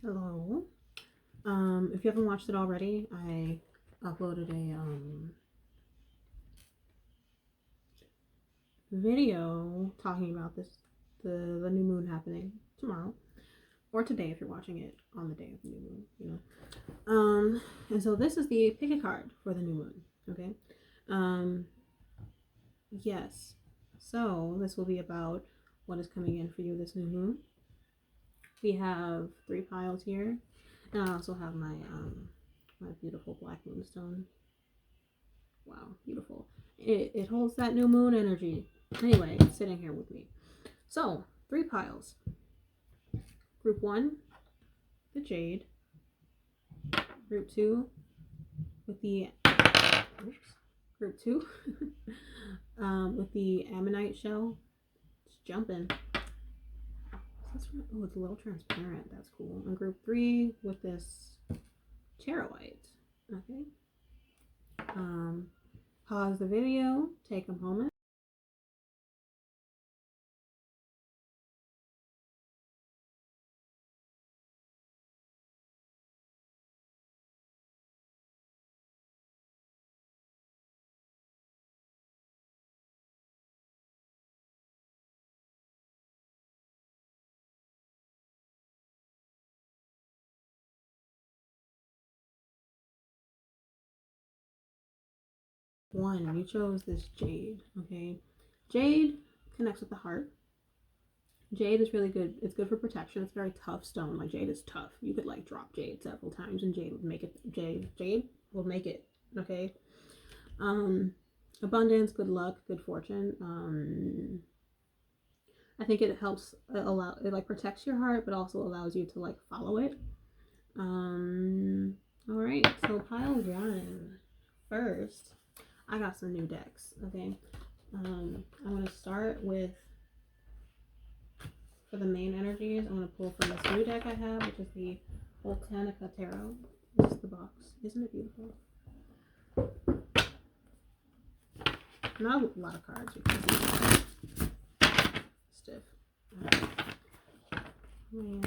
Hello. If you haven't watched it already, I uploaded a video talking about the new moon happening tomorrow or today if you're watching it on the day of the new moon, you know. And so this is the pick a card for the new moon, okay? Yes. So this will be about what is coming in for you this new moon. We have 3 piles here, and I also have my my beautiful black moonstone. Wow, beautiful. It holds that new moon energy. Anyway, it's sitting here with me. So, 3 piles. Group 1, the Jade. Group 2, with the Group 2, with the Ammonite shell. It's jumping. Oh, it's a little transparent. That's cool. And group 3 with this Charoite. Okay. Pause the video. Take a moment. One, you chose this Jade. Okay. Jade connects with the heart. Jade is really good. It's good for protection. It's a very tough stone. Like Jade is tough. You could like drop Jade several times and Jade would make it. Jade will make it. Okay. Abundance, good luck, good fortune. I think it helps it like protects your heart, but also allows you to like follow it. All right. So pile 1 first. I got some new decks. Okay. I'm gonna start with. For the main energies, I'm going to pull from this new deck I have, which is the Botanica Tarot. This is the box. Isn't it beautiful? Not a lot of cards. You can see stiff. And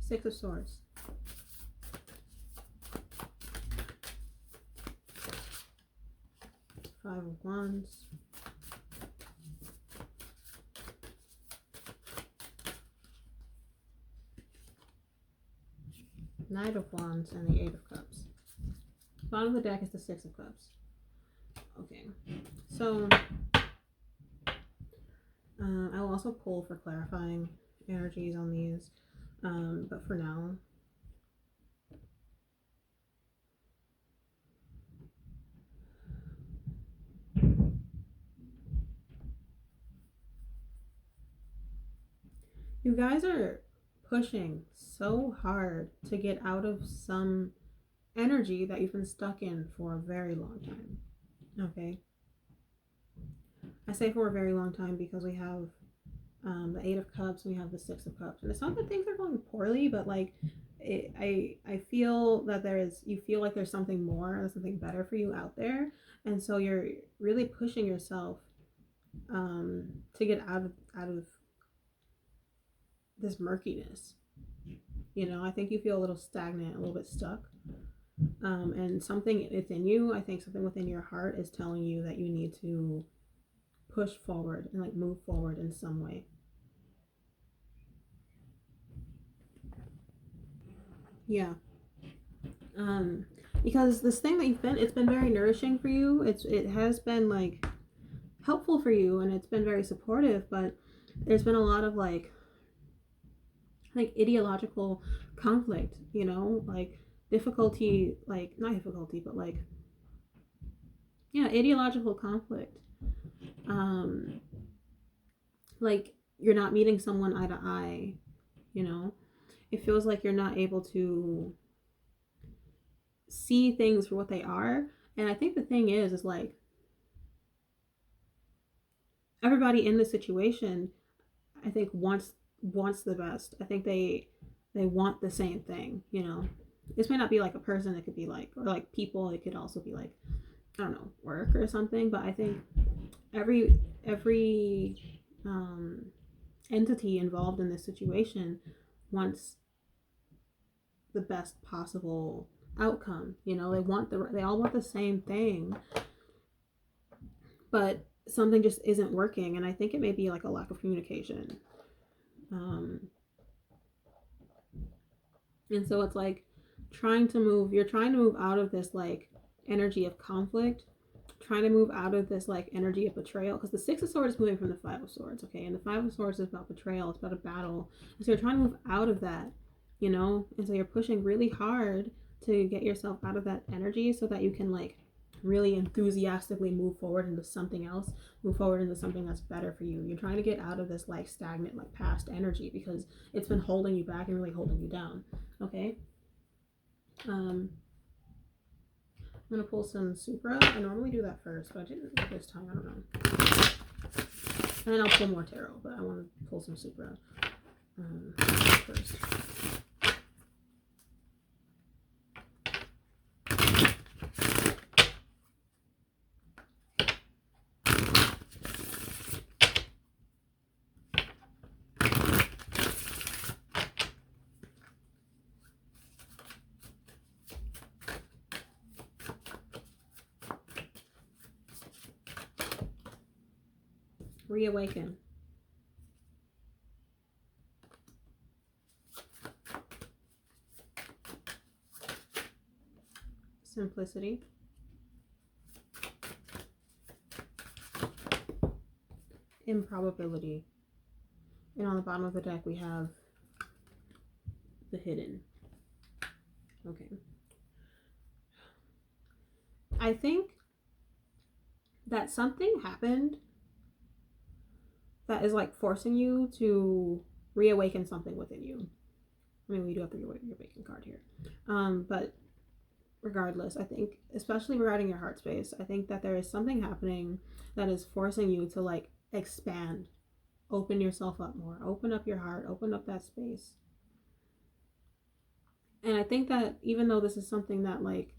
6 of Swords. 5 of Wands. Knight of Wands and the 8 of Cups. Bottom of the deck is the 6 of Cups. Okay, so I will also pull for clarifying energies on these, but for now, you guys are pushing so hard to get out of some energy that you've been stuck in for a very long time. Okay. I say for a very long time because we have the 8 of Cups and we have the 6 of Cups. And it's not that things are going poorly, but like I feel that you feel like there's something more, there's something better for you out there. And so you're really pushing yourself to get out of this murkiness. You know, I think you feel a little stagnant, a little bit stuck. And something within you, I think something within your heart is telling you that you need to push forward and like move forward in some way. Yeah. Because this thing that it's been very nourishing for you. It has been like helpful for you and it's been very supportive, but there's been a lot of like ideological conflict, you know, like difficulty, like not difficulty, but like ideological conflict. Like you're not meeting someone eye to eye, you know. It feels like you're not able to see things for what they are And I think the thing is like everybody in the situation, I think wants the best. I think they want the same thing, you know. This may not be like a person, it could be like, or like people, it could also be like, I don't know, work or something, but I think every entity involved in this situation wants the best possible outcome. You know, they all want the same thing, but something just isn't working, and I think it may be like a lack of communication. And so it's like you're trying to move out of this like energy of conflict, trying to move out of this like energy of betrayal, because the Six of Swords is moving from the Five of Swords, okay, and the Five of Swords is about betrayal, it's about a battle, and so you're trying to move out of that, you know, and so you're pushing really hard to get yourself out of that energy so that you can like really enthusiastically move forward into something else, move forward into something that's better for you. You're trying to get out of this like stagnant, like past energy, because it's been holding you back and really holding you down. Okay. I'm gonna pull some Supra. I normally do that first, but I didn't this time. I don't know. And then I'll pull more tarot, but I want to pull some Supra first. Reawaken. Simplicity. Improbability. And on the bottom of the deck we have the hidden. Okay. I think that something happened that is like forcing you to reawaken something within you. I mean, we do have the reawaken card here. But regardless, I think, especially regarding your heart space, I think that there is something happening that is forcing you to like expand, open yourself up more, open up your heart, open up that space. And I think that even though this is something that like,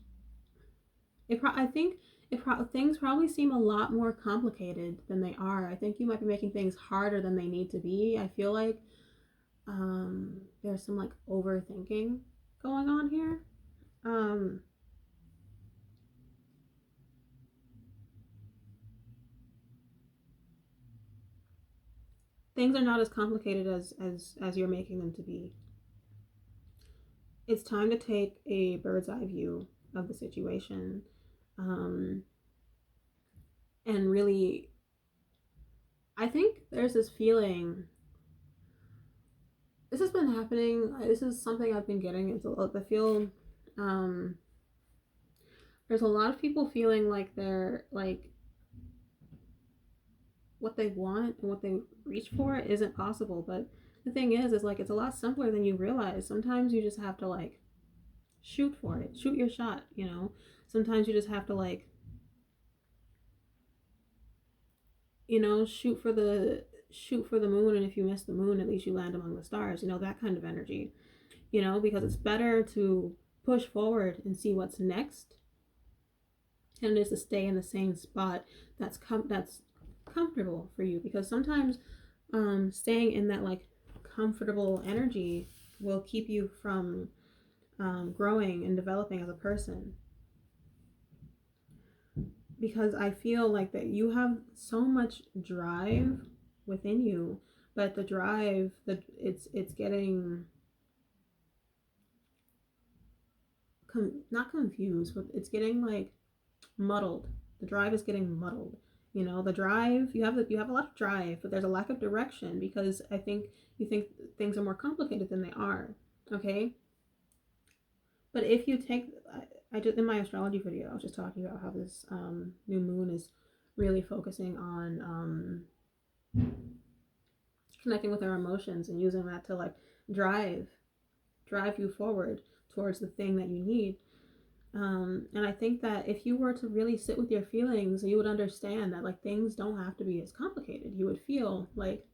things probably seem a lot more complicated than they are. I think you might be making things harder than they need to be. I feel like there's some like overthinking going on here. Things are not as complicated as you're making them to be. It's time to take a bird's eye view of the situation, and really, I think there's this feeling. This has been happening. This is something I've been getting. I feel there's a lot of people feeling like they're like what they want and what they reach for isn't possible. But the thing is like it's a lot simpler than you realize. Sometimes you just have to like shoot for it, shoot your shot, you know. Sometimes you just have to like, you know, shoot for the moon, and if you miss the moon, at least you land among the stars, you know, that kind of energy, you know, because it's better to push forward and see what's next than it is to stay in the same spot that's comfortable for you, because sometimes staying in that like comfortable energy will keep you from growing and developing as a person. Because I feel like that you have so much drive within you, but the drive, it's getting not confused, but it's getting like muddled. The drive is getting muddled. You know, the drive, you have a lot of drive, but there's a lack of direction, because I think you think things are more complicated than they are. Okay. But if you take, I just, in my astrology video, I was just talking about how this new moon is really focusing on connecting with our emotions and using that to like drive you forward towards the thing that you need. And I think that if you were to really sit with your feelings, you would understand that like things don't have to be as complicated. You would feel like,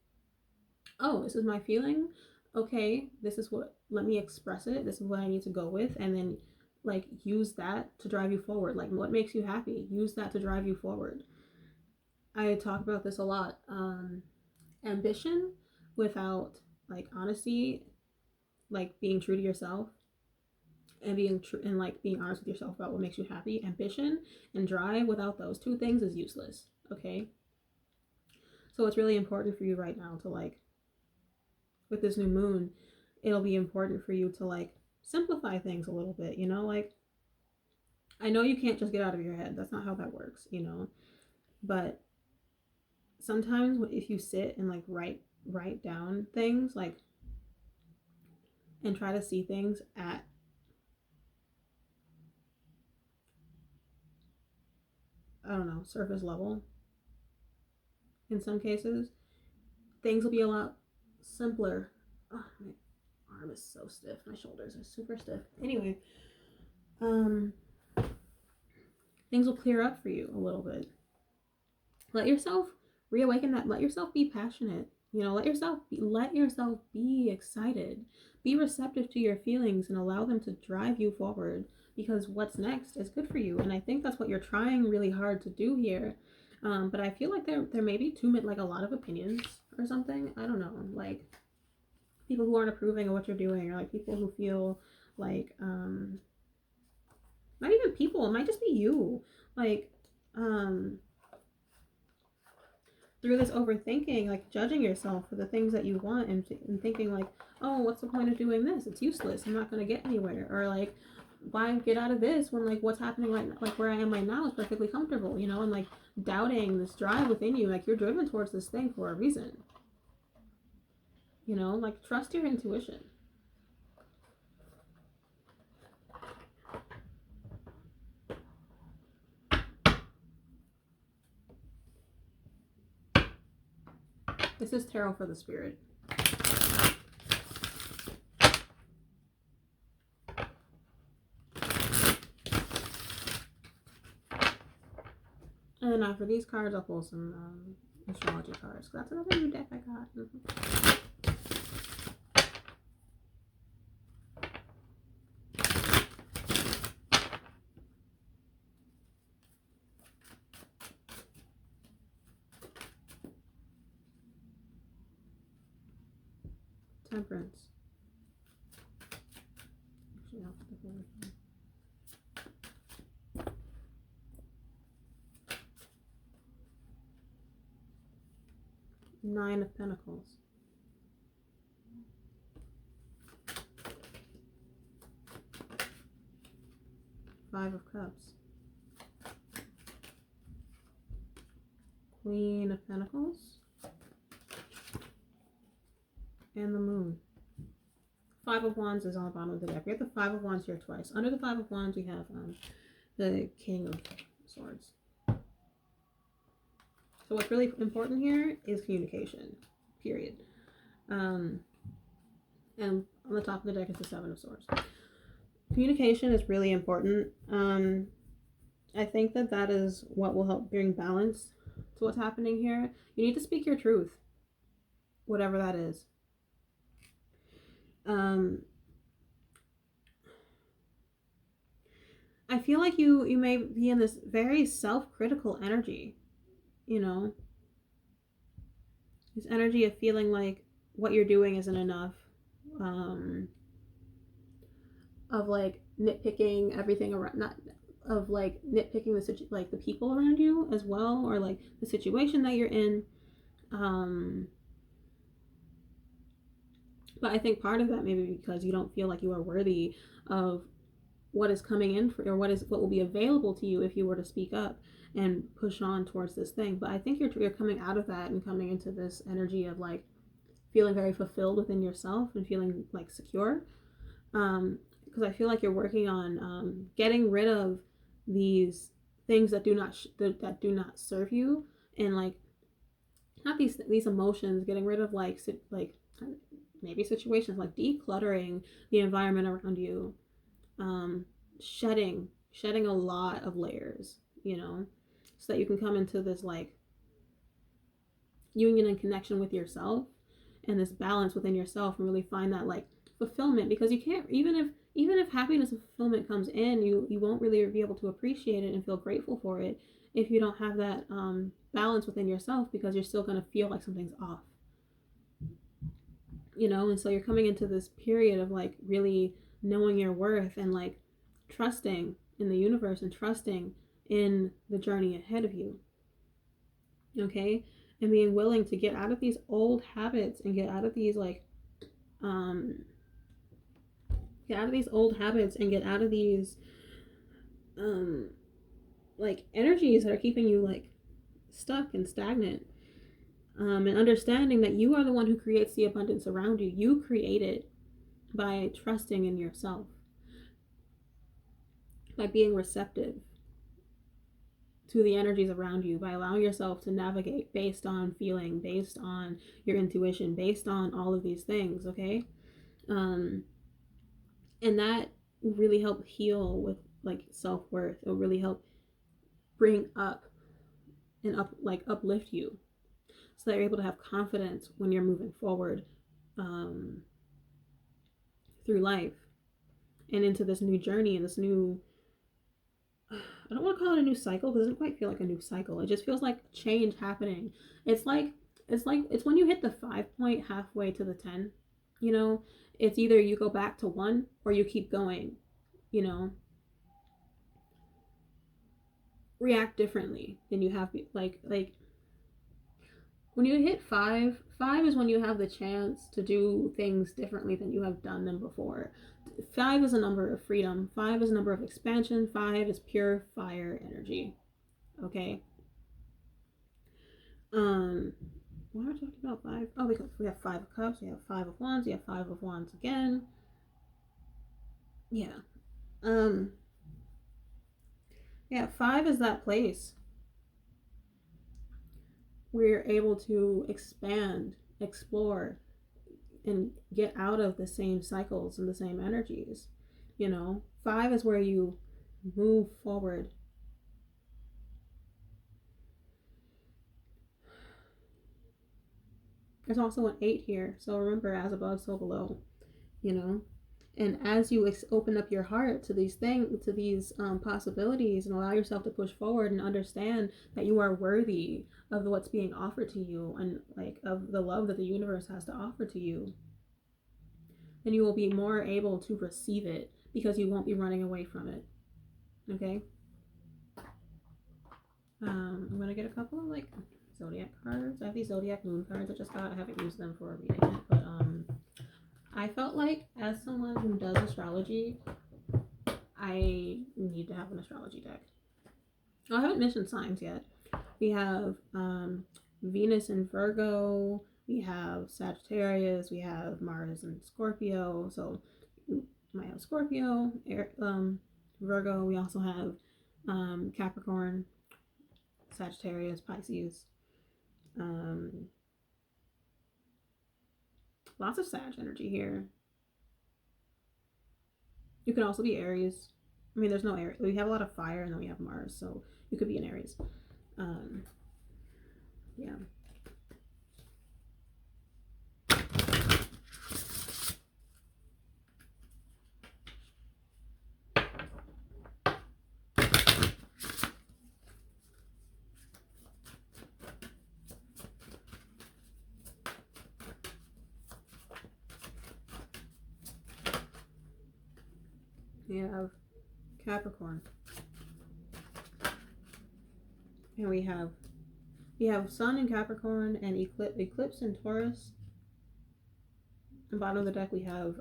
oh, this is my feeling. Okay, this is what, let me express it. This is what I need to go with. And then like use that to drive you forward. Like what makes you happy? Use that to drive you forward. I talk about this a lot. Ambition without like honesty, like being true to yourself and being true and like being honest with yourself about what makes you happy. Ambition and drive without those two things is useless. Okay. So it's really important for you right now to like, with this new moon, it'll be important for you to like simplify things a little bit, you know, like I know you can't just get out of your head. That's not how that works, you know. But sometimes if you sit and like write down things like and try to see things at I don't know, surface level, in some cases, things will be a lot simpler. Oh, my arm is so stiff. My shoulders are super stiff. Anyway, things will clear up for you a little bit. Let yourself reawaken that. Let yourself be passionate. You know, let yourself be excited. Be receptive to your feelings and allow them to drive you forward, because what's next is good for you. And I think that's what you're trying really hard to do here. But I feel like there may be like a lot of opinions or something. I don't know, like people who aren't approving of what you're doing, or like people who feel like not even people, it might just be you, like through this overthinking, like judging yourself for the things that you want and thinking like, oh, what's the point of doing this? It's useless. I'm not going to get anywhere. Or like, why get out of this when like what's happening right like where I am right now is perfectly comfortable, you know, and like doubting this drive within you, like you're driven towards this thing for a reason. You know, like trust your intuition. This is tarot for the spirit. And then after these cards, I'll pull some astrology cards. That's another new deck I got. Temperance. Actually, I'll put the other one. Nine of Pentacles. Five of Cups. Queen of Pentacles. And the Moon. Five of Wands is on the bottom of the deck. We have the Five of Wands here twice. Under the Five of Wands, we have the King of Swords. So what's really important here is communication, period. And on the top of the deck is the Seven of Swords. Communication is really important. I think that is what will help bring balance to what's happening here. You need to speak your truth, whatever that is. I feel like you may be in this very self-critical energy, you know, this energy of feeling like what you're doing isn't enough, of like nitpicking everything around, not of like nitpicking the people around you as well, or like the situation that you're in. But I think part of that may be because you don't feel like you are worthy of what is coming in for, or what will be available to you if you were to speak up and push on towards this thing. But I think you're coming out of that and coming into this energy of like feeling very fulfilled within yourself and feeling like secure. Because I feel like you're working on getting rid of these things that do not serve you, and like not these emotions, getting rid of like maybe situations, like decluttering the environment around you, shedding shedding a lot of layers, you know, so that you can come into this like union and connection with yourself and this balance within yourself and really find that like fulfillment, because you can't, even if happiness and fulfillment comes in, you won't really be able to appreciate it and feel grateful for it if you don't have that balance within yourself, because you're still going to feel like something's off, you know. And so you're coming into this period of like really knowing your worth and like trusting in the universe and trusting in the journey ahead of you, okay, and being willing to get out of these old habits and get out of these like get out of these old habits and get out of these like energies that are keeping you like stuck and stagnant, and understanding that you are the one who creates the abundance around you. You create it by trusting in yourself, by being receptive to the energies around you, by allowing yourself to navigate based on feeling, based on your intuition, based on all of these things, okay? And that will really help heal with like self-worth. It'll really help bring up and uplift you, so that you're able to have confidence when you're moving forward through life and into this new journey and this new, I don't want to call it a new cycle because it doesn't quite feel like a new cycle. It just feels like change happening. It's when you hit the 5 point halfway to the 10, you know, it's either you go back to 1 or you keep going, you know. React differently than you have, like when you hit 5 is when you have the chance to do things differently than you have done them before. 5 is a number of freedom. 5 is a number of expansion. 5 is pure fire energy. Okay. Why are we talking about 5? Oh, because we have 5 of cups, we have 5 of wands, we have 5 of wands again. Yeah. Yeah, 5 is that place where you're able to expand, explore, and get out of the same cycles and the same energies. You know, 5 is where you move forward. There's also an 8 here, so remember, as above, so below, you know. And as you open up your heart to these things, to these possibilities, and allow yourself to push forward and understand that you are worthy of what's being offered to you, and like of the love that the universe has to offer to you, then you will be more able to receive it, because you won't be running away from it. Okay. I'm gonna get a couple of like Zodiac cards. I have these Zodiac moon cards I just got. I haven't used them for reading it, but I felt like as someone who does astrology, I need to have an astrology deck. Oh, I haven't mentioned signs yet. We have Venus in Virgo, we have Sagittarius, we have Mars in Scorpio. So you might have Scorpio, Virgo. We also have Capricorn, Sagittarius, Pisces. Lots of Sag energy here. You could also be Aries. I mean, there's no Aries. We have a lot of fire, and then we have Mars, so you could be an Aries. Yeah. We have Capricorn, and we have Sun in Capricorn and eclipse in Taurus. At the bottom of the deck we have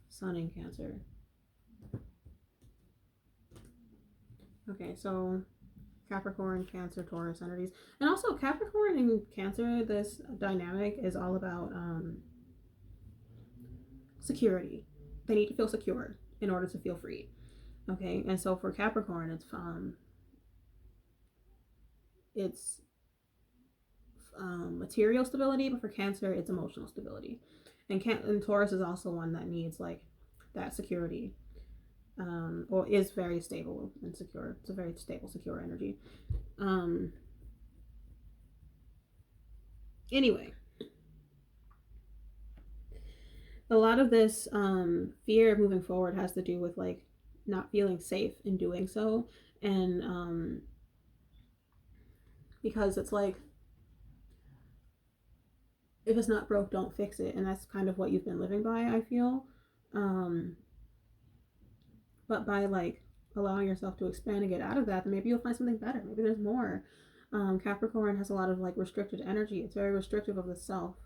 Sun in Cancer. Okay, so Capricorn, Cancer, Taurus energies, and also Capricorn and Cancer. This dynamic is all about security. They need to feel secure in order to feel free. Okay, and so for Capricorn, it's material stability, but for Cancer, it's emotional stability. And Taurus is also one that needs like that security. or is very stable and secure. It's a very stable, secure energy. Anyway, a lot of this fear of moving forward has to do with like not feeling safe in doing so, and because it's like, if it's not broke, don't fix it, and that's kind of what you've been living by, I feel. But by like allowing yourself to expand and get out of that, then maybe you'll find something better. Maybe there's more. Capricorn has a lot of like restricted energy. It's very restrictive of the self.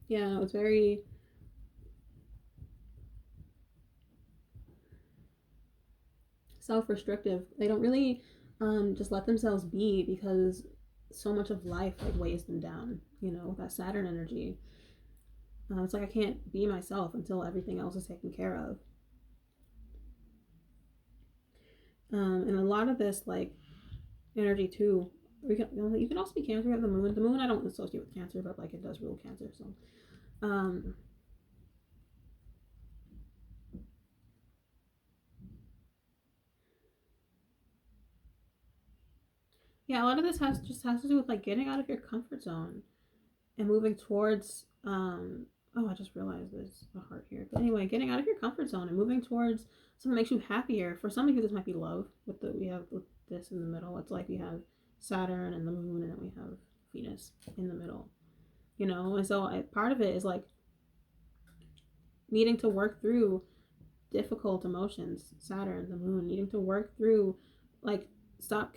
Yeah, it's very self-restrictive. They don't really just let themselves be, because so much of life like weighs them down, that Saturn energy. It's like, I can't be myself until everything else is taken care of. And a lot of this like energy too, you can also be Cancer. You have the moon. The moon I don't associate with Cancer, but like it does rule Cancer. So yeah, a lot of this has to do with like getting out of your comfort zone and moving towards oh, I just realized there's a heart here. But anyway, getting out of your comfort zone and moving towards something that makes you happier. For some of you, this might be love. We have this in the middle. It's like we have Saturn and the moon, and then we have Venus in the middle. And so part of it is like needing to work through difficult emotions. Saturn, the moon, needing to work through, like, stop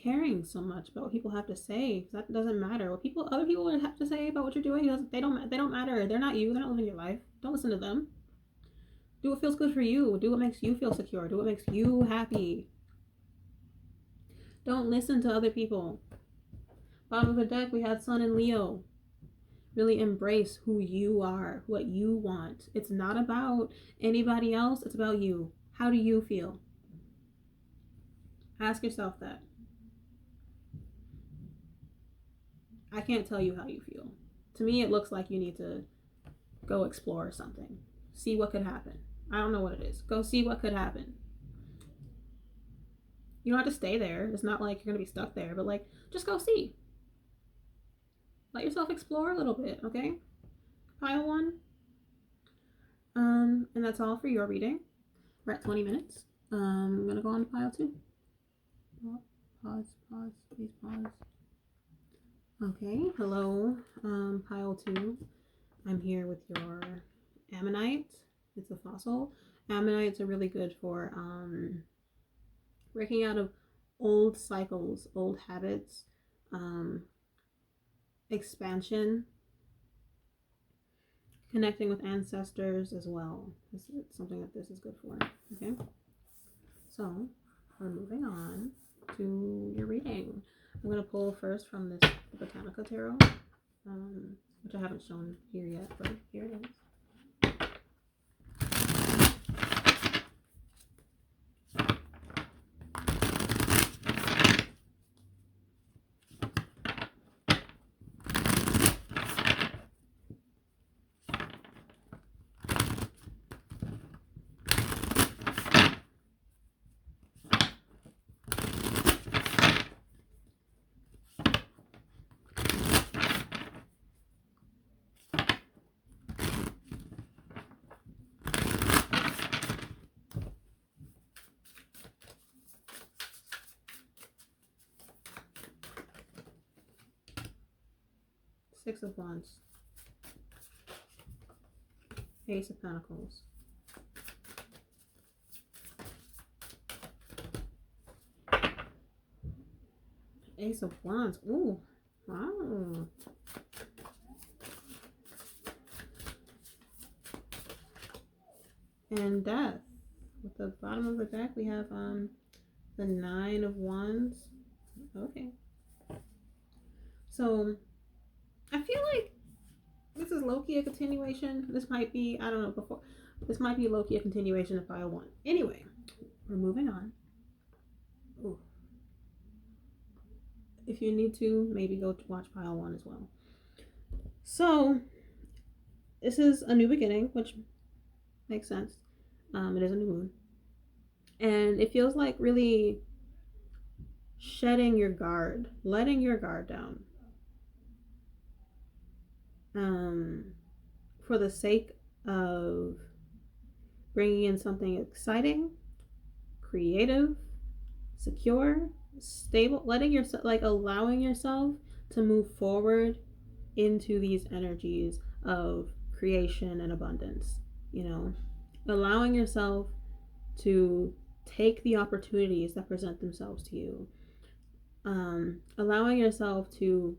caring so much about what people have to say. That doesn't matter. What other people have to say about what you're doing, they don't matter. They're not you. They're not living your life. Don't listen to them. Do what feels good for you. Do what makes you feel secure. Do what makes you happy. Don't listen to other people. Bottom of the deck, we had Sun and Leo. Really embrace who you are, what you want. It's not about anybody else. It's about you. How do you feel? Ask yourself that. I can't tell you how you feel. To me, it looks like you need to go explore something. See what could happen. I don't know what it is. Go see what could happen. You don't have to stay there. It's not like you're going to be stuck there, but like, just go see. Let yourself explore a little bit, okay? Pile 1. And that's all for your reading. We're at 20 minutes. I'm going to go on to pile 2. Oh, pause, please pause. Okay, hello, pile 2. I'm here with your Ammonite. It's a fossil. Ammonites are really good for breaking out of old cycles, old habits, expansion, connecting with ancestors as well. This is something that this is good for. Okay, so we're moving on to your reading. I'm going to pull first from this Botanica tarot, which I haven't shown here yet, but here it is. 6 of Wands, Ace of Pentacles, Ace of Wands. Ooh, wow. And Death. At the bottom of the deck, we have the 9 of Wands. Okay. So I feel like this is low-key a continuation. This might be, I don't know, before. This might be low-key a continuation of pile 1. Anyway, we're moving on. Ooh. If you need to, maybe go watch pile 1 as well. So, this is a new beginning, which Makes sense. It is a new moon. And it feels like really shedding your guard, letting your guard down. For the sake of bringing in something exciting, creative, secure, stable, letting yourself, like allowing yourself to move forward into these energies of creation and abundance, you know, allowing yourself to take the opportunities that present themselves to you, allowing yourself to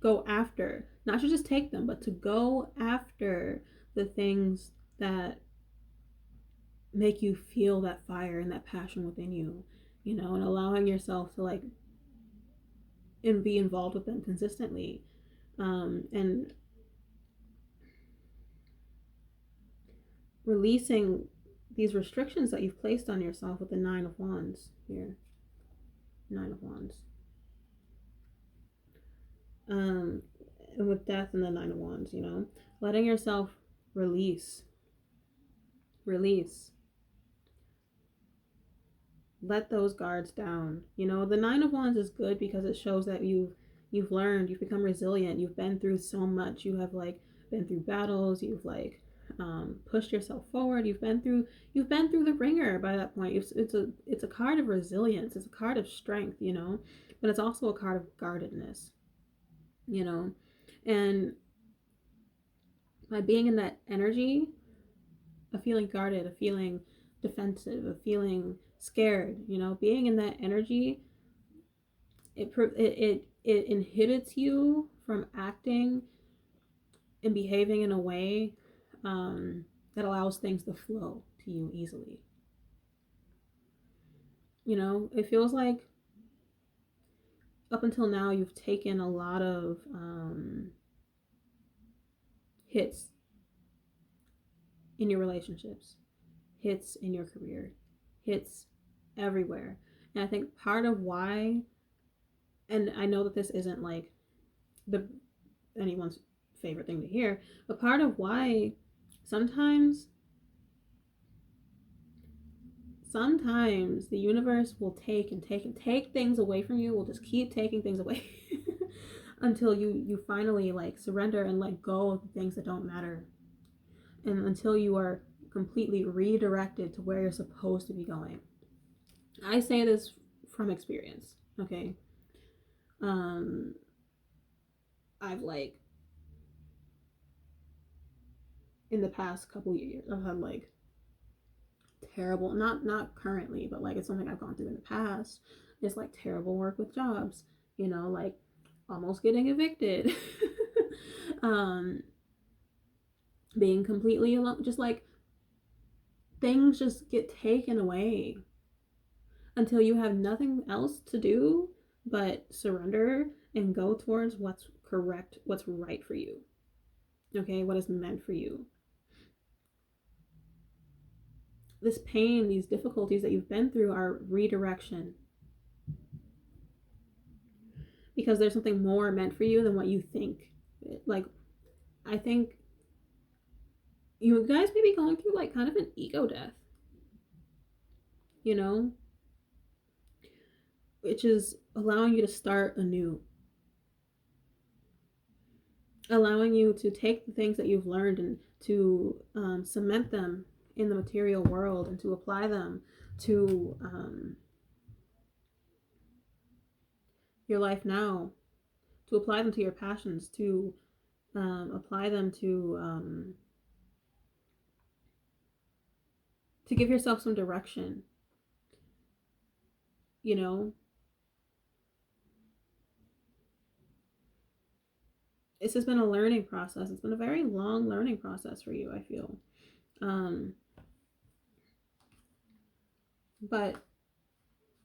go after, not to just take them, but to go after the things that make you feel that fire and that passion within you, you know, and allowing yourself to like and be involved with them consistently, and releasing these restrictions that you've placed on yourself with the Nine of Wands here. Nine of Wands. And with Death and the Nine of Wands, you know, letting yourself release. Release. Let those guards down. You know, the Nine of Wands is good because it shows that you've learned, you've become resilient, you've been through so much, you have like been through battles, you've like pushed yourself forward, you've been through the ringer by that point. It's a card of resilience, it's a card of strength, you know, but it's also a card of guardedness, you know, and by being in that energy of feeling guarded, of feeling defensive, of feeling scared, you know, being in that energy, it inhibits you from acting and behaving in a way that allows things to flow to you easily. You know, it feels like up until now you've taken a lot of hits in your relationships, hits in your career, hits everywhere. And I think part of why, and I know that this isn't like the anyone's favorite thing to hear, but part of why sometimes the universe will take and take and take things away from you, will just keep taking things away until you finally like surrender and let go of the things that don't matter, and until you are completely redirected to where you're supposed to be going. I say this from experience, okay? I've like in the past couple years I've had like terrible, not currently, but like it's something I've gone through in the past. It's like terrible work with jobs, you know, like almost getting evicted. um Being completely alone, just like things just get taken away until you have nothing else to do but surrender and go towards what's correct, what's right for you. Okay, what is meant for you. This pain, these difficulties that you've been through are redirection, because there's something more meant for you than what you think. Like, I think you guys may be going through like kind of an ego death, you know, which is allowing you to start anew, allowing you to take the things that you've learned and to cement them in the material world and to apply them to your life now, to apply them to your passions, to apply them to give yourself some direction, you know. This has been a learning process. It's been a very long learning process for you, I feel. But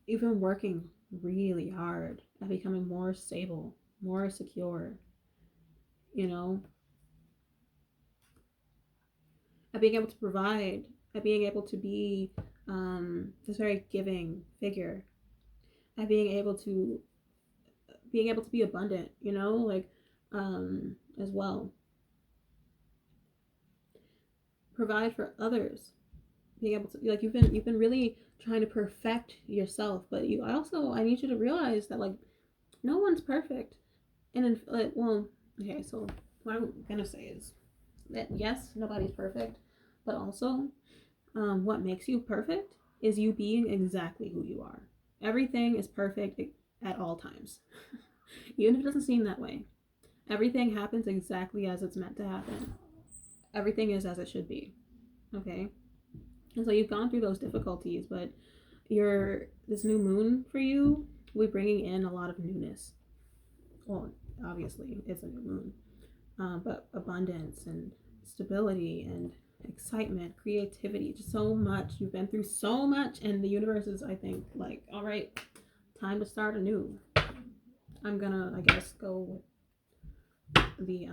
you've been working really hard at becoming more stable, more secure, you know, at being able to provide, at being able to be this very giving figure, at being able to be abundant, you know, like as well. provide for others, being able to, like, you've been really trying to perfect yourself, but I need you to realize that, like, no one's perfect. And well, okay, so what I'm gonna say is that yes, nobody's perfect, but also what makes you perfect is you being exactly who you are. Everything is perfect at all times. Even if it doesn't seem that way, everything happens exactly as it's meant to happen. Everything is as it should be. Okay, and so you've gone through those difficulties, but this new moon for you will be bringing in a lot of newness. Well, obviously it's a new moon, but abundance and stability and excitement, creativity, just so much. You've been through so much, and the universe is, I think, like, all right, time to start anew. I'm gonna, I guess, go with the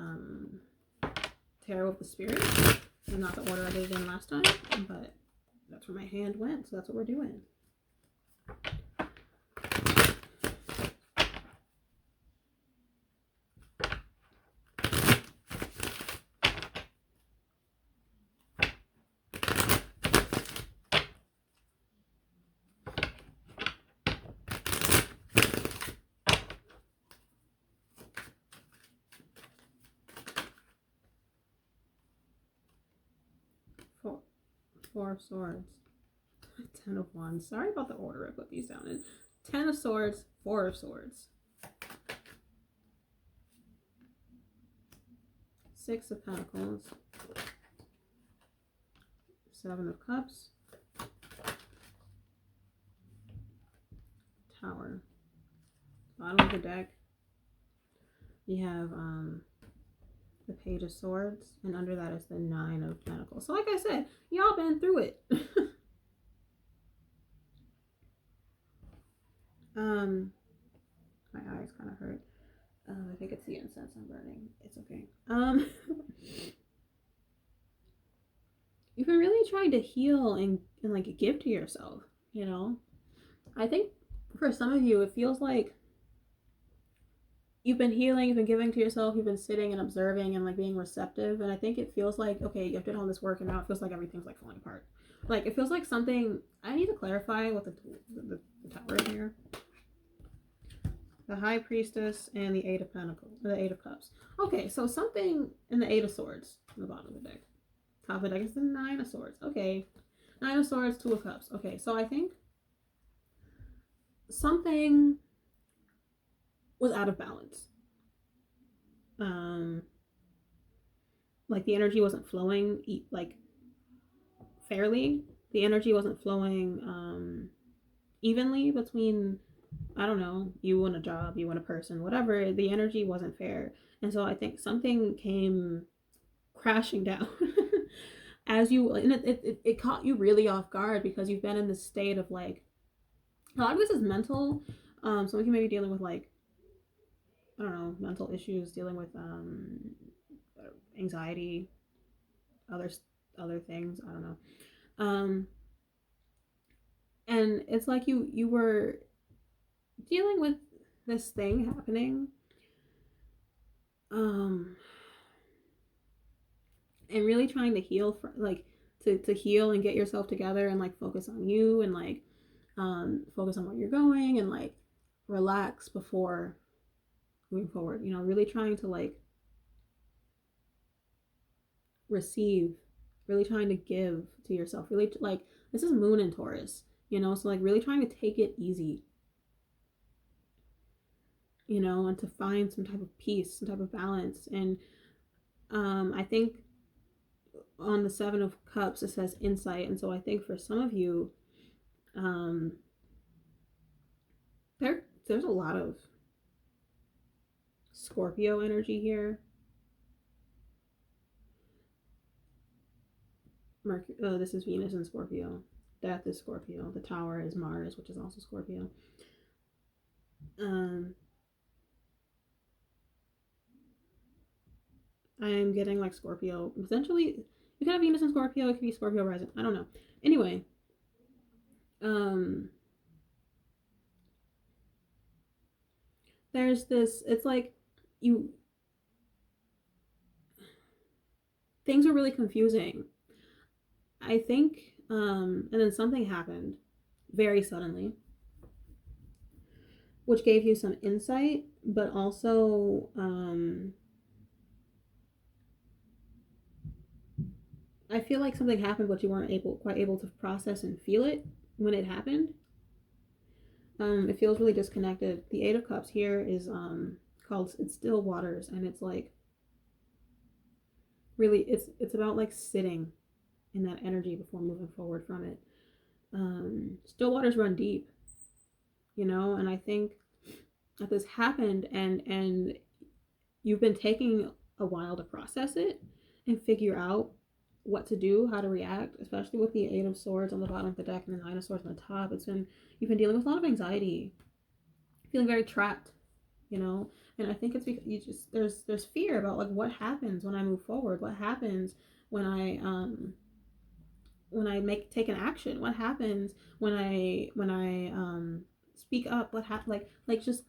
Tarot of the Spirit, and not the order I did it in last time, but that's where my hand went, so that's what we're doing. Four of Swords. 10 of Wands. Sorry about the order I put these down in. 10 of Swords, 4 of Swords. 6 of Pentacles. 7 of Cups. Tower. Bottom of the deck, you have the Page of Swords, and under that is the 9 of Pentacles. So like I said, y'all been through it. My eyes kind of hurt. I think it's the incense I'm burning. It's okay. You've been really trying to heal and like give to yourself, you know? I think for some of you, it feels like you've been healing, you've been giving to yourself, you've been sitting and observing and like being receptive. And I think it feels like, okay, you've done all this work and now it feels like everything's like falling apart. Like it feels like something, I need to clarify what the tower in here. The High Priestess and the 8 of Pentacles, the 8 of Cups. Okay, so something in the 8 of Swords in the bottom of the deck. Top of the deck is the 9 of Swords. Okay. 9 of Swords, 2 of Cups. Okay, so I think something was out of balance. Like the energy wasn't flowing like fairly. The energy wasn't flowing evenly between, I don't know, you and a job, you and a person, whatever. The energy wasn't fair. And so I think something came crashing down as you, and it caught you really off guard because you've been in this state of like, a lot of this is mental. Someone can maybe dealing with like, I don't know, mental issues, dealing with anxiety, other things, I don't know. And it's like you were dealing with this thing happening, and really trying to heal to heal and get yourself together and like focus on you and like focus on where you're going and like relax before moving forward, you know, really trying to like receive, really trying to give to yourself, really like, this is Moon in Taurus, you know, so like really trying to take it easy, you know, and to find some type of peace, some type of balance. And I think on the 7 of Cups it says insight, and so I think for some of you there's a lot of Scorpio energy here. This is Venus in Scorpio. Death is Scorpio. The Tower is Mars, which is also Scorpio. I'm getting like Scorpio. Essentially, you could have Venus in Scorpio. It could be Scorpio rising. I don't know. Anyway, there's this. It's like things are really confusing. I think, and then something happened very suddenly, which gave you some insight, but also, I feel like something happened, but you weren't quite able to process and feel it when it happened. It feels really disconnected. The Eight of Cups here is called it's Still Waters, and it's like really it's about like sitting in that energy before moving forward from it. Still waters run deep, you know, and I think that this happened, and you've been taking a while to process it and figure out what to do, how to react, especially with the Eight of Swords on the bottom of the deck and the Nine of Swords on the top. You've been dealing with a lot of anxiety, feeling very trapped, you know. And I think it's because you just there's fear about like what happens when I move forward, what happens when I make take an action, what happens when I speak up, what happens like just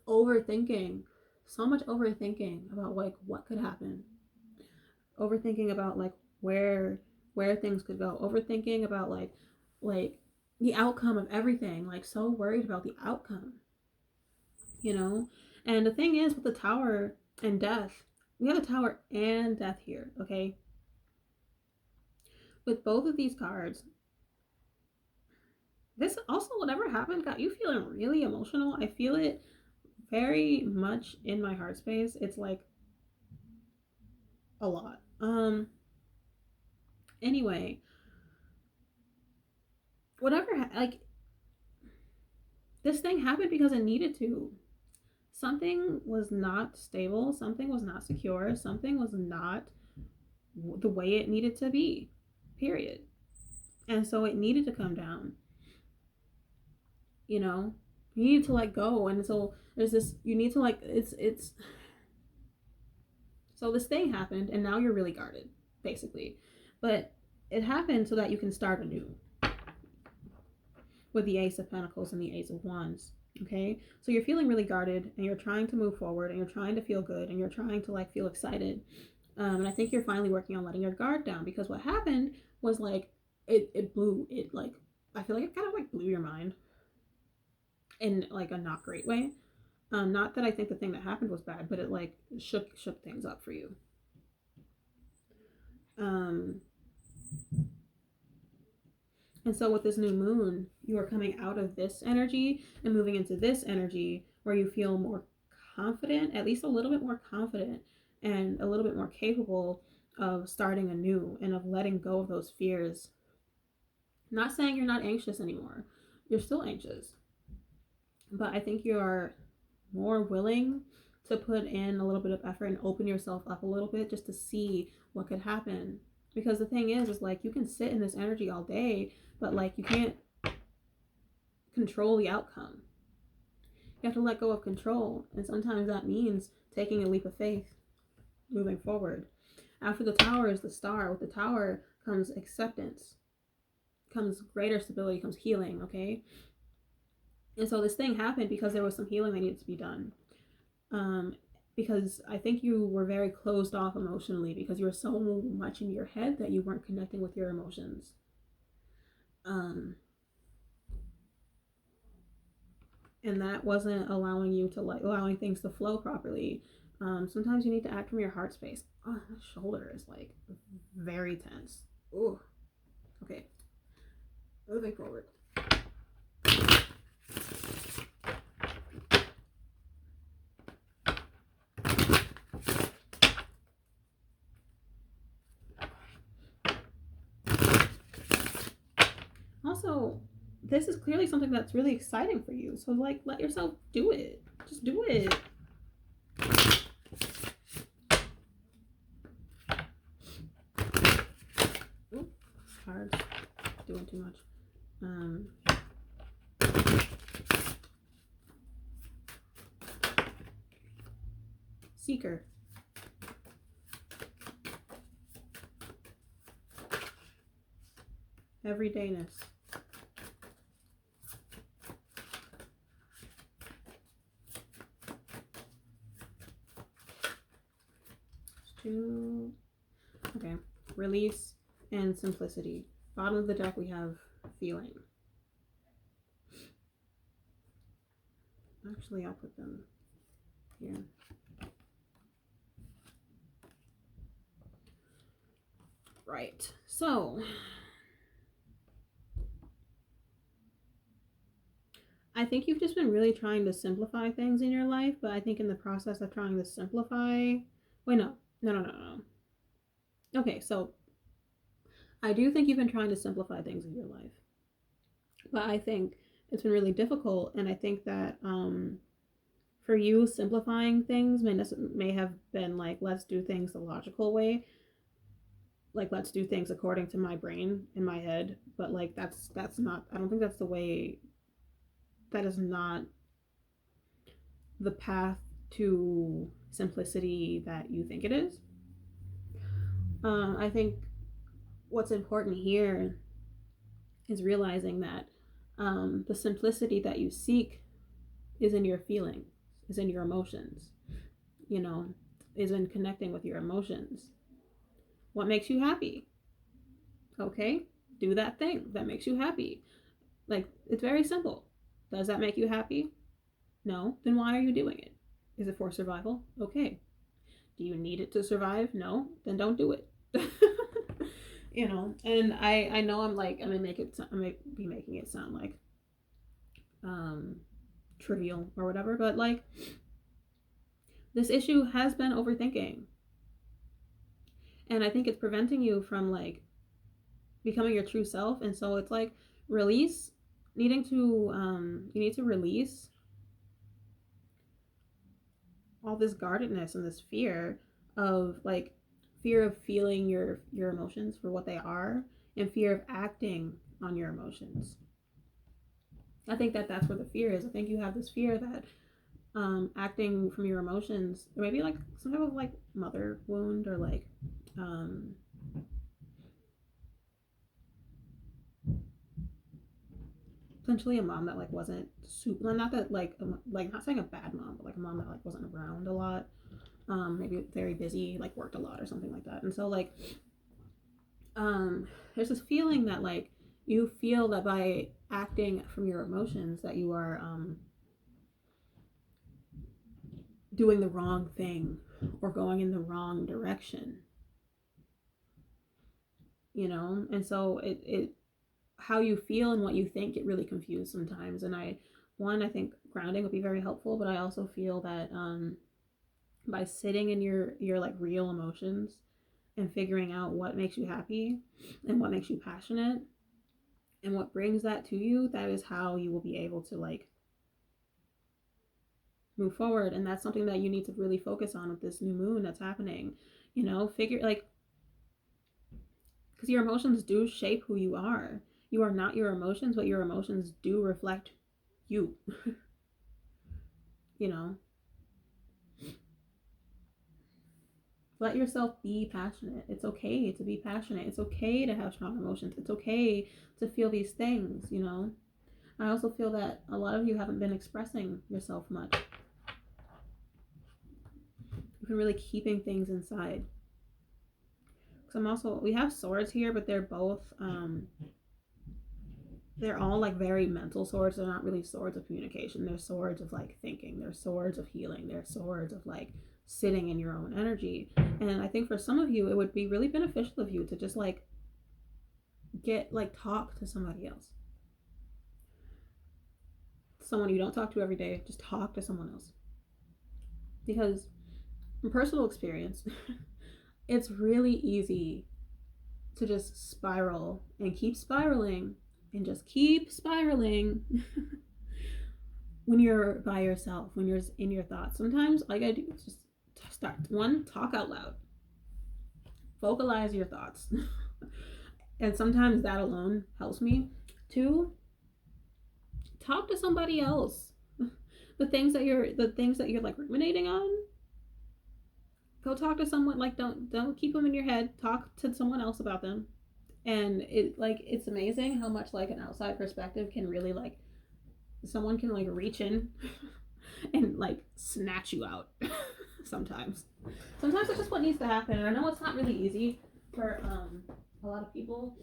overthinking, so much overthinking about like what could happen, overthinking about like where things could go, overthinking about like the outcome of everything, like so worried about the outcome, you know. And the thing is with the Tower and Death, we have the Tower and Death here, okay. With both of these cards, this also, whatever happened, got you feeling really emotional. I feel it very much in my heart space. It's like a lot. Anyway, whatever, like, this thing happened because it needed to. Something was not stable, something was not secure, something was not the way it needed to be, period. And so it needed to come down, you know. You need to let go. And so there's this, you need to like, it's so this thing happened, and now you're really guarded, basically. But it happened so that you can start anew with the Ace of Pentacles and the Ace of Wands. Okay, so you're feeling really guarded, and you're trying to move forward, and you're trying to feel good, and you're trying to like feel excited. And I think you're finally working on letting your guard down, because what happened was like it blew it, like I feel like it kind of like blew your mind in like a not great way. Not that I think the thing that happened was bad, but it like shook things up for you. Um, and so with this new moon, you are coming out of this energy and moving into this energy where you feel more confident, at least a little bit more confident, and a little bit more capable of starting anew and of letting go of those fears. Not saying you're not anxious anymore. You're still anxious. But I think you're more willing to put in a little bit of effort and open yourself up a little bit just to see what could happen. Because the thing is like you can sit in this energy all day, but like you can't control the outcome. You have to let go of control, and sometimes that means taking a leap of faith, moving forward. After the Tower is the Star. With the Tower comes acceptance, comes greater stability, comes healing, okay? And so this thing happened because there was some healing that needed to be done. Because I think you were very closed off emotionally because you were so much in your head that you weren't connecting with your emotions. And that wasn't allowing you to like allowing things to flow properly. Sometimes you need to act from your heart space. Oh, my shoulder is like very tense. Ooh. Okay. Moving forward. Also, this is clearly something that's really exciting for you. So like let yourself do it. Just do it. Ooh, cards doing too much. Seeker. Everydayness. Okay. Release, and simplicity. Bottom of the deck, we have feeling. Actually, I'll put them here. Right. So, I think you've just been really trying to simplify things in your life, but I think in the process of trying to simplify... Wait, no. Okay, so I do think you've been trying to simplify things in your life. But I think it's been really difficult, and I think that for you, simplifying things may have been like, let's do things the logical way. Like, let's do things according to my brain in my head. But like, that's not, I don't think that's the way, that is not the path to simplicity that you think it is. I think what's important here is realizing that the simplicity that you seek is in your feelings, is in your emotions, you know, is in connecting with your emotions. What makes you happy? Okay, do that thing that makes you happy. Like, it's very simple. Does that make you happy? No. Then why are you doing it? Is it for survival? Okay. Do you need it to survive? No. Then don't do it. You know, and I know I may be making it sound like trivial or whatever, but like, this issue has been overthinking, and I think it's preventing you from like becoming your true self. And so it's like, release, needing to you need to release all this guardedness and this fear of feeling your emotions for what they are, and fear of acting on your emotions. I think that's where the fear is. I think you have this fear that acting from your emotions, or maybe like some type of like mother wound, or like essentially a mom that like wasn't super, not that like not saying a bad mom, but like a mom that like wasn't around a lot, maybe very busy, like worked a lot or something like that. And so like there's this feeling that like you feel that by acting from your emotions that you are doing the wrong thing or going in the wrong direction, you know. And so it how you feel and what you think get really confused sometimes. And I think grounding would be very helpful, but I also feel that by sitting in your like real emotions and figuring out what makes you happy and what makes you passionate and what brings that to you, that is how you will be able to like move forward. And that's something that you need to really focus on with this new moon that's happening, you know. Figure like, because your emotions do shape who you are. You are not your emotions, but your emotions do reflect you. You know, let yourself be passionate. It's okay to be passionate. It's okay to have strong emotions. It's okay to feel these things, you know. I also feel that a lot of you haven't been expressing yourself much. You've been really keeping things inside. Because we have swords here, but they're both they're all like very mental swords. They're not really swords of communication. They're swords of like thinking. They're swords of healing. They're swords of like sitting in your own energy. And I think for some of you, it would be really beneficial of you to just like talk to somebody else. Someone you don't talk to every day, just talk to someone else. Because from personal experience, it's really easy to just spiral and keep spiraling and just keep spiraling when you're by yourself, when you're in your thoughts. Sometimes all you gotta do is just talk out loud, vocalize your thoughts. And sometimes that alone helps me. 2, talk to somebody else. The things that you're like ruminating on, go talk to someone. Like, don't keep them in your head. Talk to someone else about them. And it's amazing how much like an outside perspective can really like, someone can like reach in and like snatch you out. Sometimes it's just what needs to happen. And I know it's not really easy for a lot of people.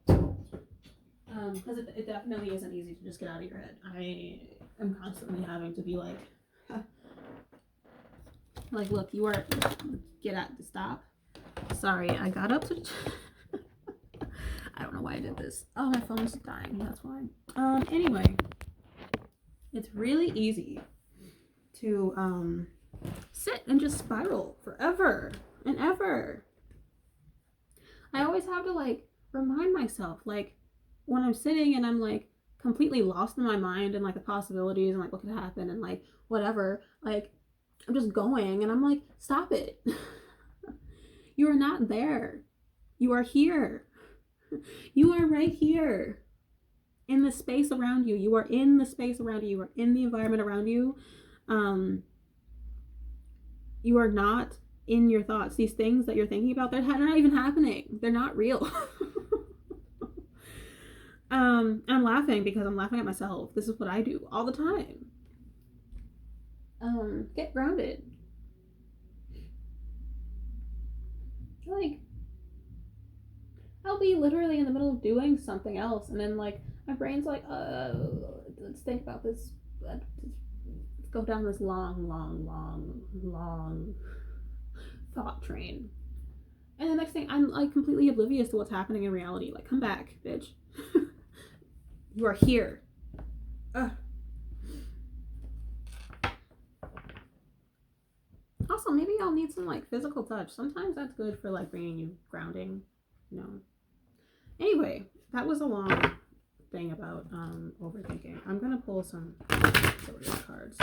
Because it definitely isn't easy to just get out of your head. I am constantly having to be like, look, you are, stop. Sorry, I got up to, I don't know why I did this. Oh, my phone's dying, that's why. Anyway, it's really easy to, sit and just spiral forever and ever. I always have to, like, remind myself, like, when I'm sitting and I'm, like, completely lost in my mind and, like, the possibilities and, like, what could happen and, like, whatever, like, I'm just going and I'm like, stop it. You are not there. You are here. You are right here in the space around you. You are in the space around you. You are in the environment around you. You are not in your thoughts. These things that you're thinking about, they're not even happening. They're not real. I'm laughing because I'm laughing at myself. This is what I do all the time. Get grounded. Like, I'll be literally in the middle of doing something else, and then, like, my brain's like, let's think about this. Let's go down this long thought train. And the next thing, I'm, like, completely oblivious to what's happening in reality. Like, come back, bitch. You are here. Ugh. Also, maybe I'll need some, like, physical touch. Sometimes that's good for, like, bringing you grounding, you know. Anyway, that was a long thing about overthinking. I'm gonna pull some Zodiac cards.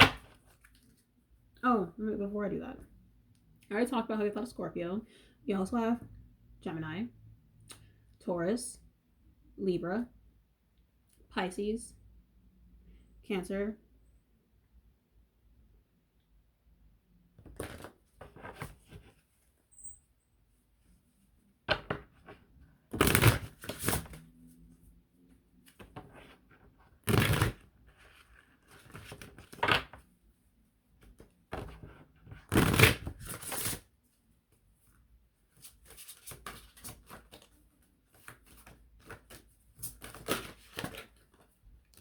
Oh, before I do that, I already talked about how we thought of Scorpio. We also have Gemini, Taurus, Libra, Pisces, Cancer,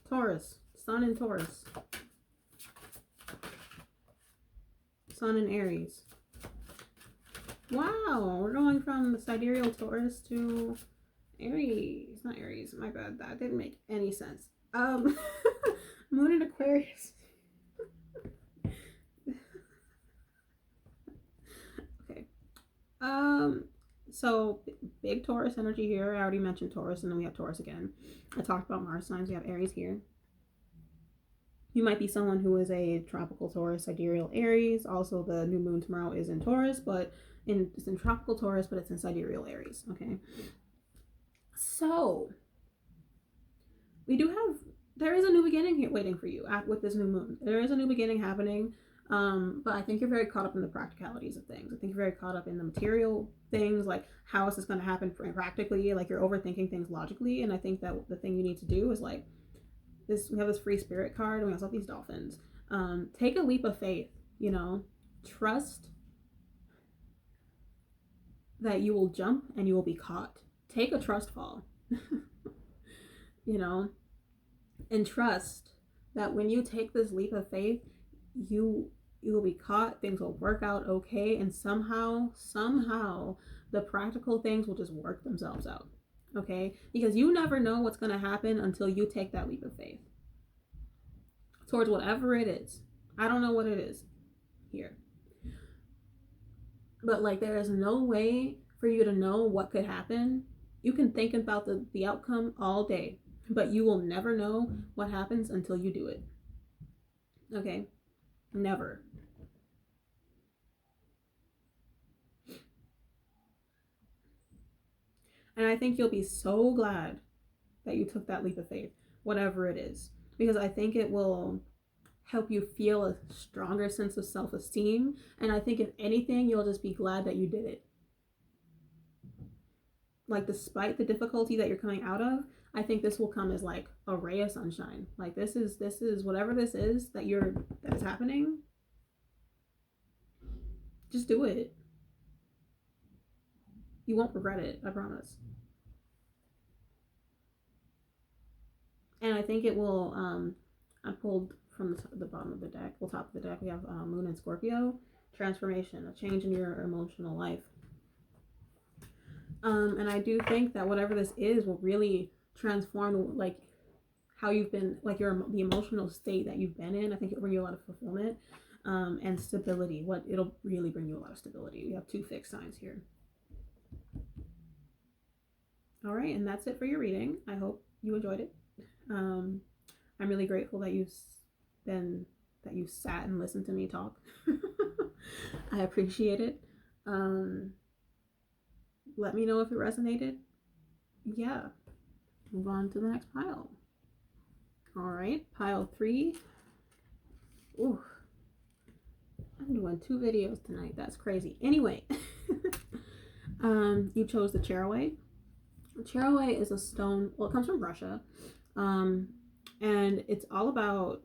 Taurus, Sun in Taurus, Sun in Aries. Wow, we're going from the sidereal Taurus to Aries. Not Aries, my bad. That didn't make any sense. Moon in Aquarius. Okay. So big Taurus energy here. I already mentioned Taurus, and then we have Taurus again. I talked about Mars signs. We have Aries here. You might be someone who is a tropical Taurus, sidereal Aries. Also, the new moon tomorrow is in Taurus, but it's in tropical Taurus, but it's in sidereal Aries. Okay. So there is a new beginning here waiting for you with this new moon. There is a new beginning happening. But I think you're very caught up in the practicalities of things. I think you're very caught up in the material things, like how is this going to happen practically? Like, you're overthinking things logically, and I think that the thing you need to do is, like, this. We have this free spirit card, and we also have these dolphins. Take a leap of faith. You know, trust that you will jump and you will be caught. Take a trust fall. You know, and trust that when you take this leap of faith, you will be caught, things will work out okay, and somehow the practical things will just work themselves out. Okay? Because you never know what's going to happen until you take that leap of faith towards whatever it is. I don't know what it is here, but, like, there is no way for you to know what could happen. You can think about the outcome all day, but you will never know what happens until you do it. Okay? Never. And I think you'll be so glad that you took that leap of faith, whatever it is, because I think it will help you feel a stronger sense of self-esteem. And I think if anything, you'll just be glad that you did it. Like, despite the difficulty that you're coming out of, I think this will come as, like, a ray of sunshine. Like, this is whatever this is that is happening. Just do it. You won't regret it, I promise. And I think it will, I pulled from the bottom of the deck, well, top of the deck, we have Moon and Scorpio, transformation, a change in your emotional life. And I do think that whatever this is will really transform, like, how you've been, like, the emotional state that you've been in. I think it'll bring you a lot of fulfillment, and stability. It'll really bring you a lot of stability. We have 2 fixed signs here. All right, and that's it for your reading. I hope you enjoyed it. I'm really grateful that you sat and listened to me talk. I appreciate it. Let me know if it resonated. Yeah. Move on to the next pile. All right, pile 3. Ooh, I'm doing 2 videos tonight. That's crazy. Anyway, you chose the Charoite. Charoite is a stone. Well, it comes from Russia, and it's all about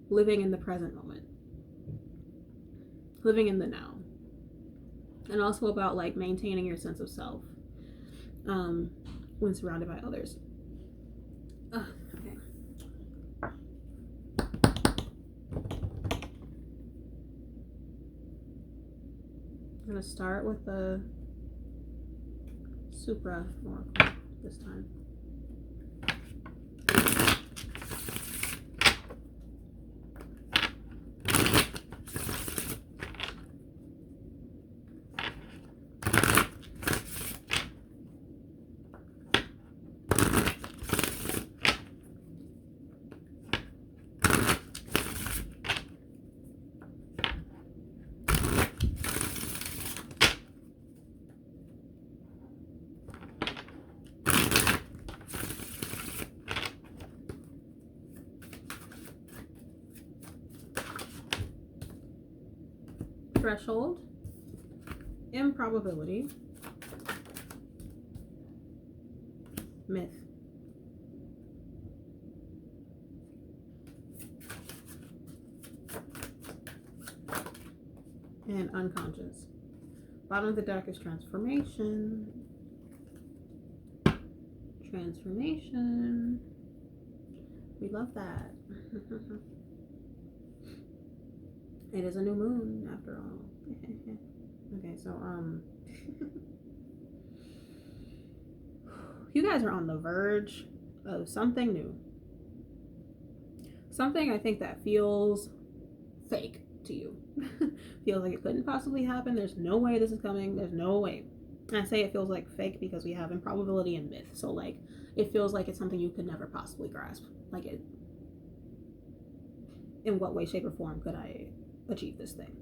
living in the present moment, living in the now, and also about like maintaining your sense of self when surrounded by others. Okay. I'm gonna start with the Supra oracle this time. Threshold, improbability, myth, and unconscious. Bottom of the deck is transformation. Transformation. We love that. It is a new moon after all. Okay, so you guys are on the verge of something new. Something I think that feels fake to you. Feels like it couldn't possibly happen. There's no way this is coming. There's no way. And I say it feels like fake because we have improbability and myth. So like it feels like it's something you could never possibly grasp. Like it, in what way, shape, or form could I achieve this thing?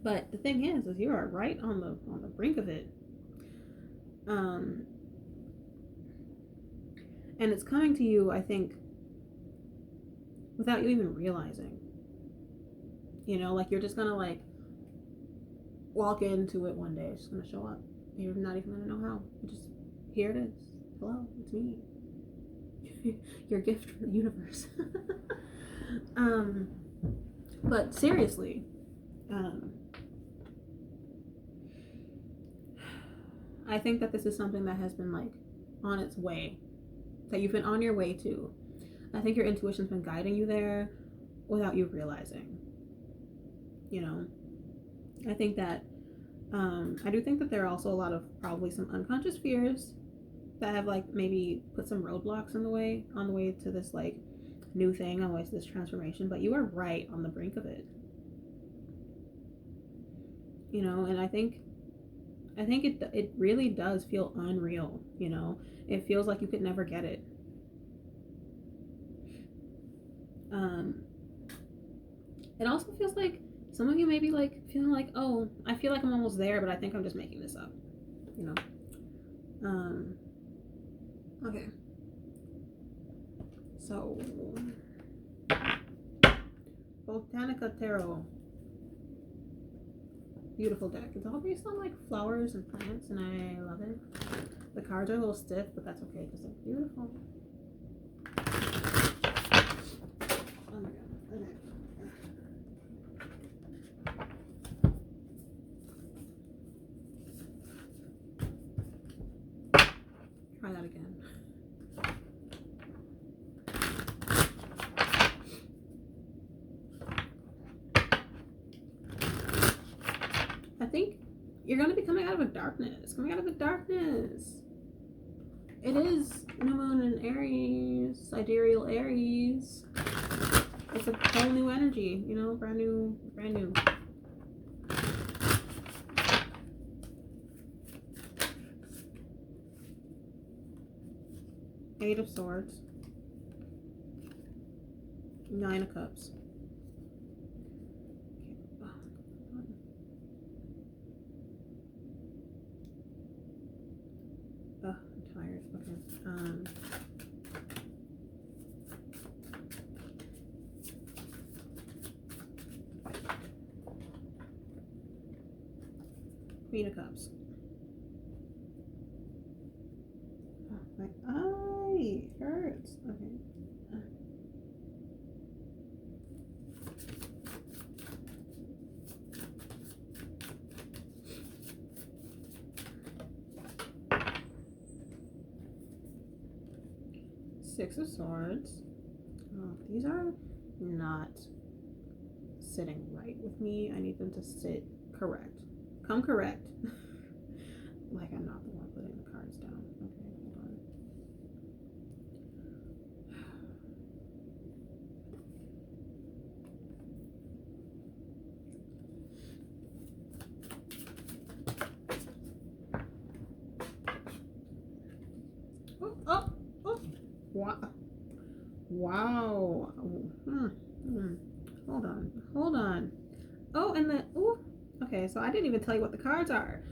But the thing is you are right on the brink of it. And it's coming to you, I think, without you even realizing. You know, like you're just gonna like walk into it one day. It's just gonna show up. You're not even gonna know how. You just, here it is. Hello, it's me. Your gift from the universe. But seriously, I think that this is something that has been like on its way, that you've been on your way to. I think your intuition's been guiding you there without you realizing. You know, I think that I do think that there are also a lot of probably some unconscious fears that have like maybe put some roadblocks in the way, on the way to this like new thing, on the way to this transformation. But you are right on the brink of it. You know, and I think it really does feel unreal. You know, it feels like you could never get it. It also feels like some of you may be like feeling like, oh, I feel like I'm almost there, but I think I'm just making this up. You know. Okay. So, Botanica Tarot. Beautiful deck. It's all based on like flowers and plants, and I love it. The cards are a little stiff, but that's okay because they're beautiful. Oh my god. Okay. think you're going to be coming out of a darkness. Coming out of the darkness. It is new moon in Aries, sidereal Aries. It's a whole new energy, you know, brand new. Eight of Swords. Nine of Cups. I'm tired. Okay. Queen of Cups. Oh, my eye hurts. Okay. Six of Swords. Oh, these are not sitting right with me. I need them to sit correct. Come correct. Like I'm not the one putting the cards down. Okay, hold on. Oh. Wow. Hold on. Oh, and the, okay, so I didn't even tell you what the cards are.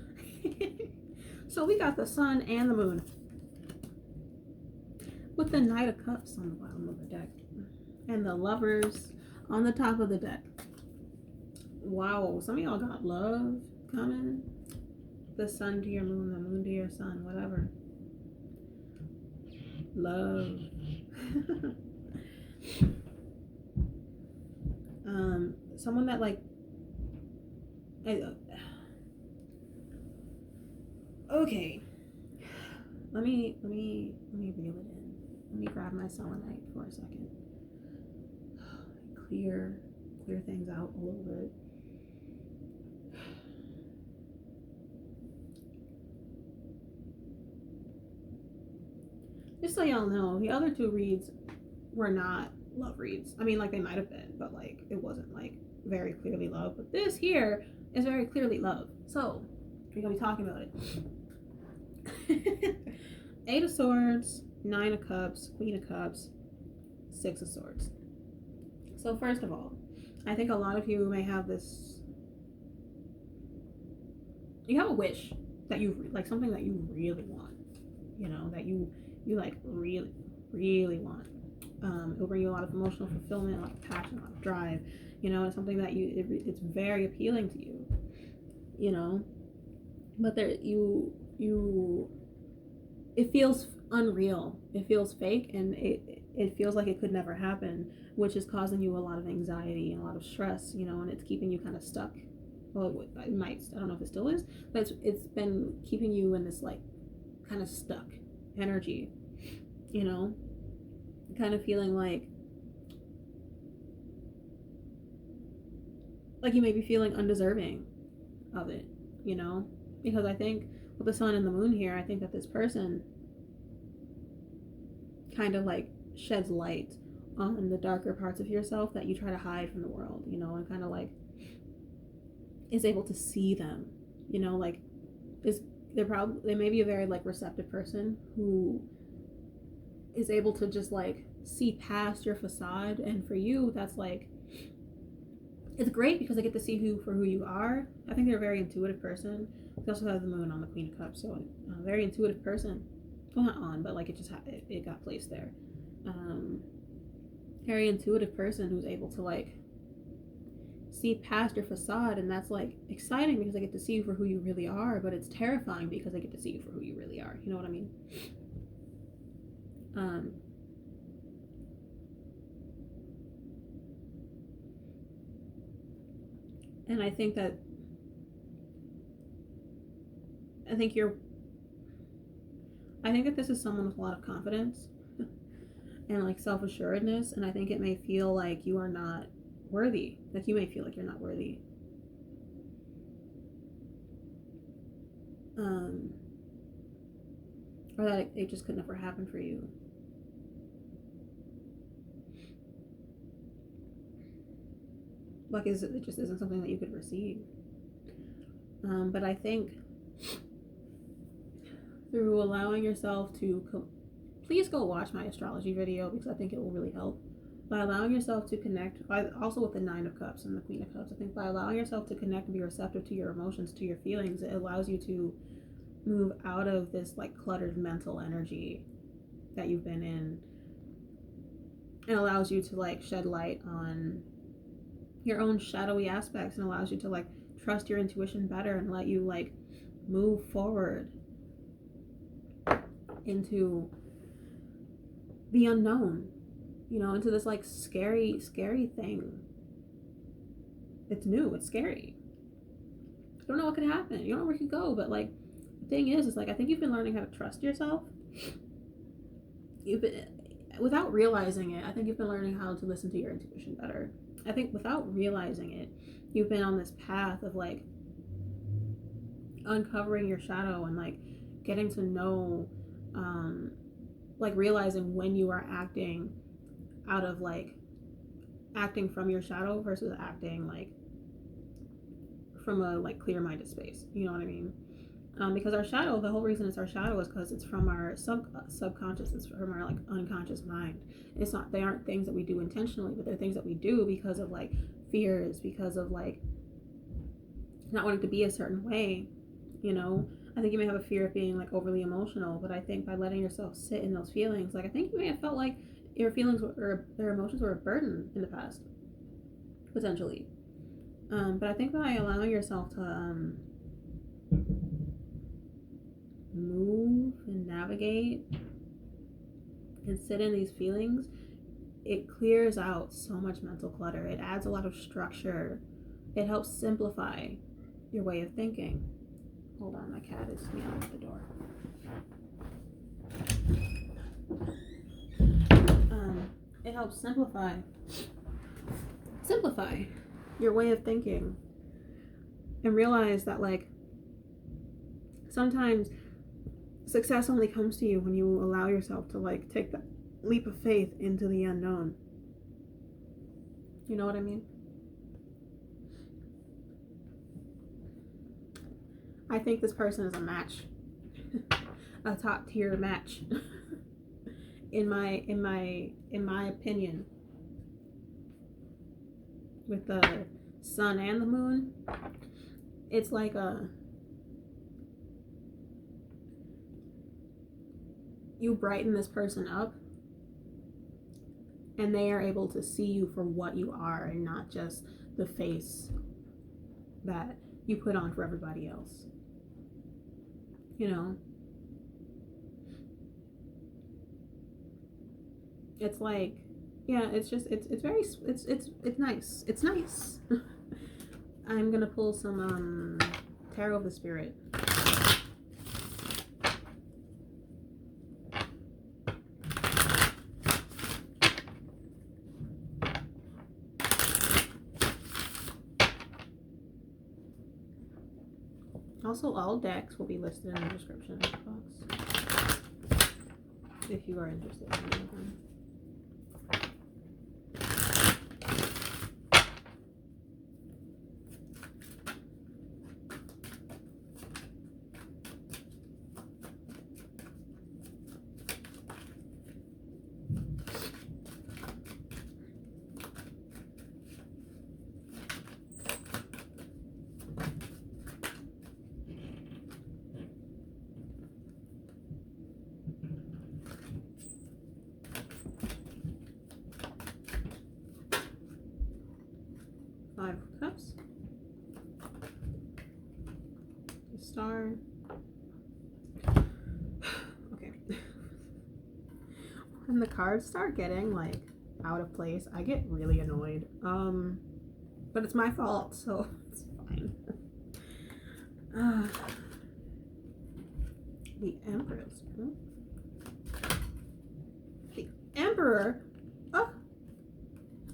So we got the sun and the moon. With the Knight of Cups on the bottom of the deck. And the Lovers on the top of the deck. Wow, some of y'all got love coming. The sun to your moon, the moon to your sun, whatever. Love. Someone that like okay, let me reel it in. Let me grab my selenite for a second. Clear things out a little bit. Just so y'all know, the other two reads were not love reads. I mean, like, they might have been, but like it wasn't like very clearly love. But this here is very clearly love. So we're gonna be talking about it. Eight of Swords, Nine of Cups, Queen of Cups, Six of Swords. So first of all, I think a lot of you may have this, you have a wish that you like, something that you really want, you know, that you like really want. It will bring you a lot of emotional fulfillment, a lot of passion, a lot of drive, you know. It's something that it's very appealing to you, you know, but there it feels unreal, it feels fake, and it feels like it could never happen, which is causing you a lot of anxiety and a lot of stress, you know, and it's keeping you kind of stuck. Well, it might, I don't know if it still is, but it's been keeping you in this like kind of stuck energy, you know, kind of feeling like you may be feeling undeserving of it, you know, because I think with the sun and the moon here, I think that this person kind of like sheds light on the darker parts of yourself that you try to hide from the world, you know, and kind of like is able to see them, you know, like they may be a very like receptive person who is able to just like see past your facade, and for you that's like, it's great because they get to see you for who you are. I think they're a very intuitive person. They also have the moon on the Queen of Cups, so a very intuitive person. Well, not on, but like it just it got placed there. Very intuitive person who's able to like see past your facade, and that's like exciting because they get to see you for who you really are, but it's terrifying because they get to see you for who you really are. You know what I mean? And I think that this is someone with a lot of confidence and like self-assuredness, and I think it may feel like you are not worthy. Like you may feel like you're not worthy. or that it just could never happen for you. Like, it just isn't something that you could receive. But I think through allowing yourself to please go watch my astrology video, because I think it will really help. By allowing yourself to connect, also with the 9 of Cups and the Queen of Cups, I think by allowing yourself to connect and be receptive to your emotions, to your feelings, it allows you to move out of this like cluttered mental energy that you've been in. It allows you to like shed light on your own shadowy aspects, and allows you to like trust your intuition better and let you like move forward into the unknown, into this like scary thing. It's new, it's scary. You don't know what could happen, you don't know where it could go, but like the thing is like I think you've been learning how to trust yourself. Without realizing it, I think you've been learning how to listen to your intuition better. I think without realizing it, you've been on this path of like uncovering your shadow and like getting to know, like realizing when you are acting out of like acting from your shadow versus acting like from a like clear-minded space. You know what I mean? Because our shadow, the whole reason it's our shadow is because it's from our subconscious, it's from our like unconscious mind. It's not, they aren't things that we do intentionally, but they're things that we do because of like fears, because of like not wanting to be a certain way. I think you may have a fear of being like overly emotional, but I think by letting yourself sit in those feelings, like I think you may have felt like your feelings or their emotions were a burden in the past, potentially. But I think by allowing yourself to move and navigate and sit in these feelings, it clears out so much mental clutter. It adds a lot of structure. It helps simplify your way of thinking. Hold on, my cat is meowing at the door. It helps simplify your way of thinking, and realize that like sometimes success only comes to you when you allow yourself to like take that leap of faith into the unknown. You know what I mean? I think this person is a match, a top tier match, in my opinion. With the sun and the moon, it's like you brighten this person up, and they are able to see you for what you are and not just the face that you put on for everybody else. It's like, yeah, it's nice. It's nice. I'm gonna pull some Tarot of the Spirit. Also, all decks will be listed in the description box if you are interested in any of them. Five of Cups, the Star. Okay. When the cards start getting like out of place, I get really annoyed. But it's my fault, so it's fine. The Empress. The Emperor. Oh,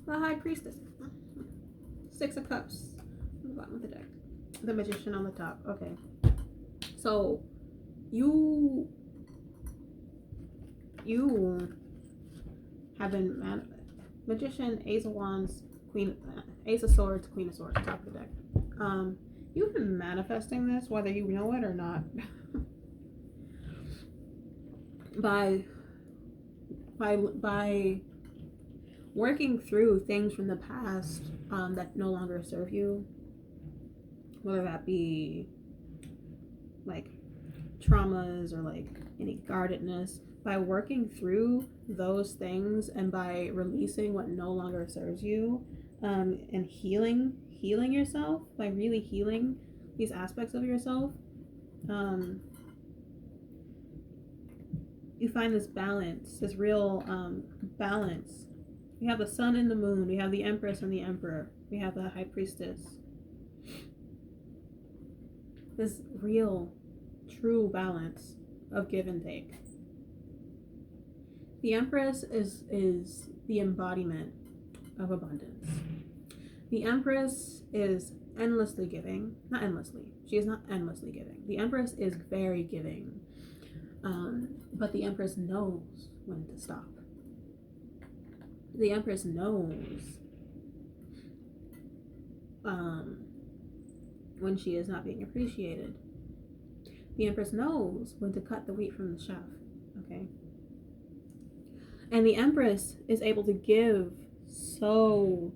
the High Priestess. Six of Cups on the bottom of the deck. The Magician on the top. Okay. So you have been Magician, Ace of Wands, Ace of Swords, Queen of Swords, top of the deck. You've been manifesting this, whether you know it or not, by working through things from the past that no longer serve you, whether that be like traumas or like any guardedness. By working through those things and by releasing what no longer serves you, and healing yourself, by really healing these aspects of yourself, you find this balance, this real balance. We have the sun and the moon, we have the Empress and the Emperor, we have the High Priestess. This real, true balance of give and take. The Empress is the embodiment of abundance. The Empress is endlessly giving. Not endlessly. She is not endlessly giving. The Empress is very giving. But the Empress knows when to stop. The Empress knows when she is not being appreciated. The Empress knows when to cut the wheat from the chaff. Okay? And the Empress is able to give so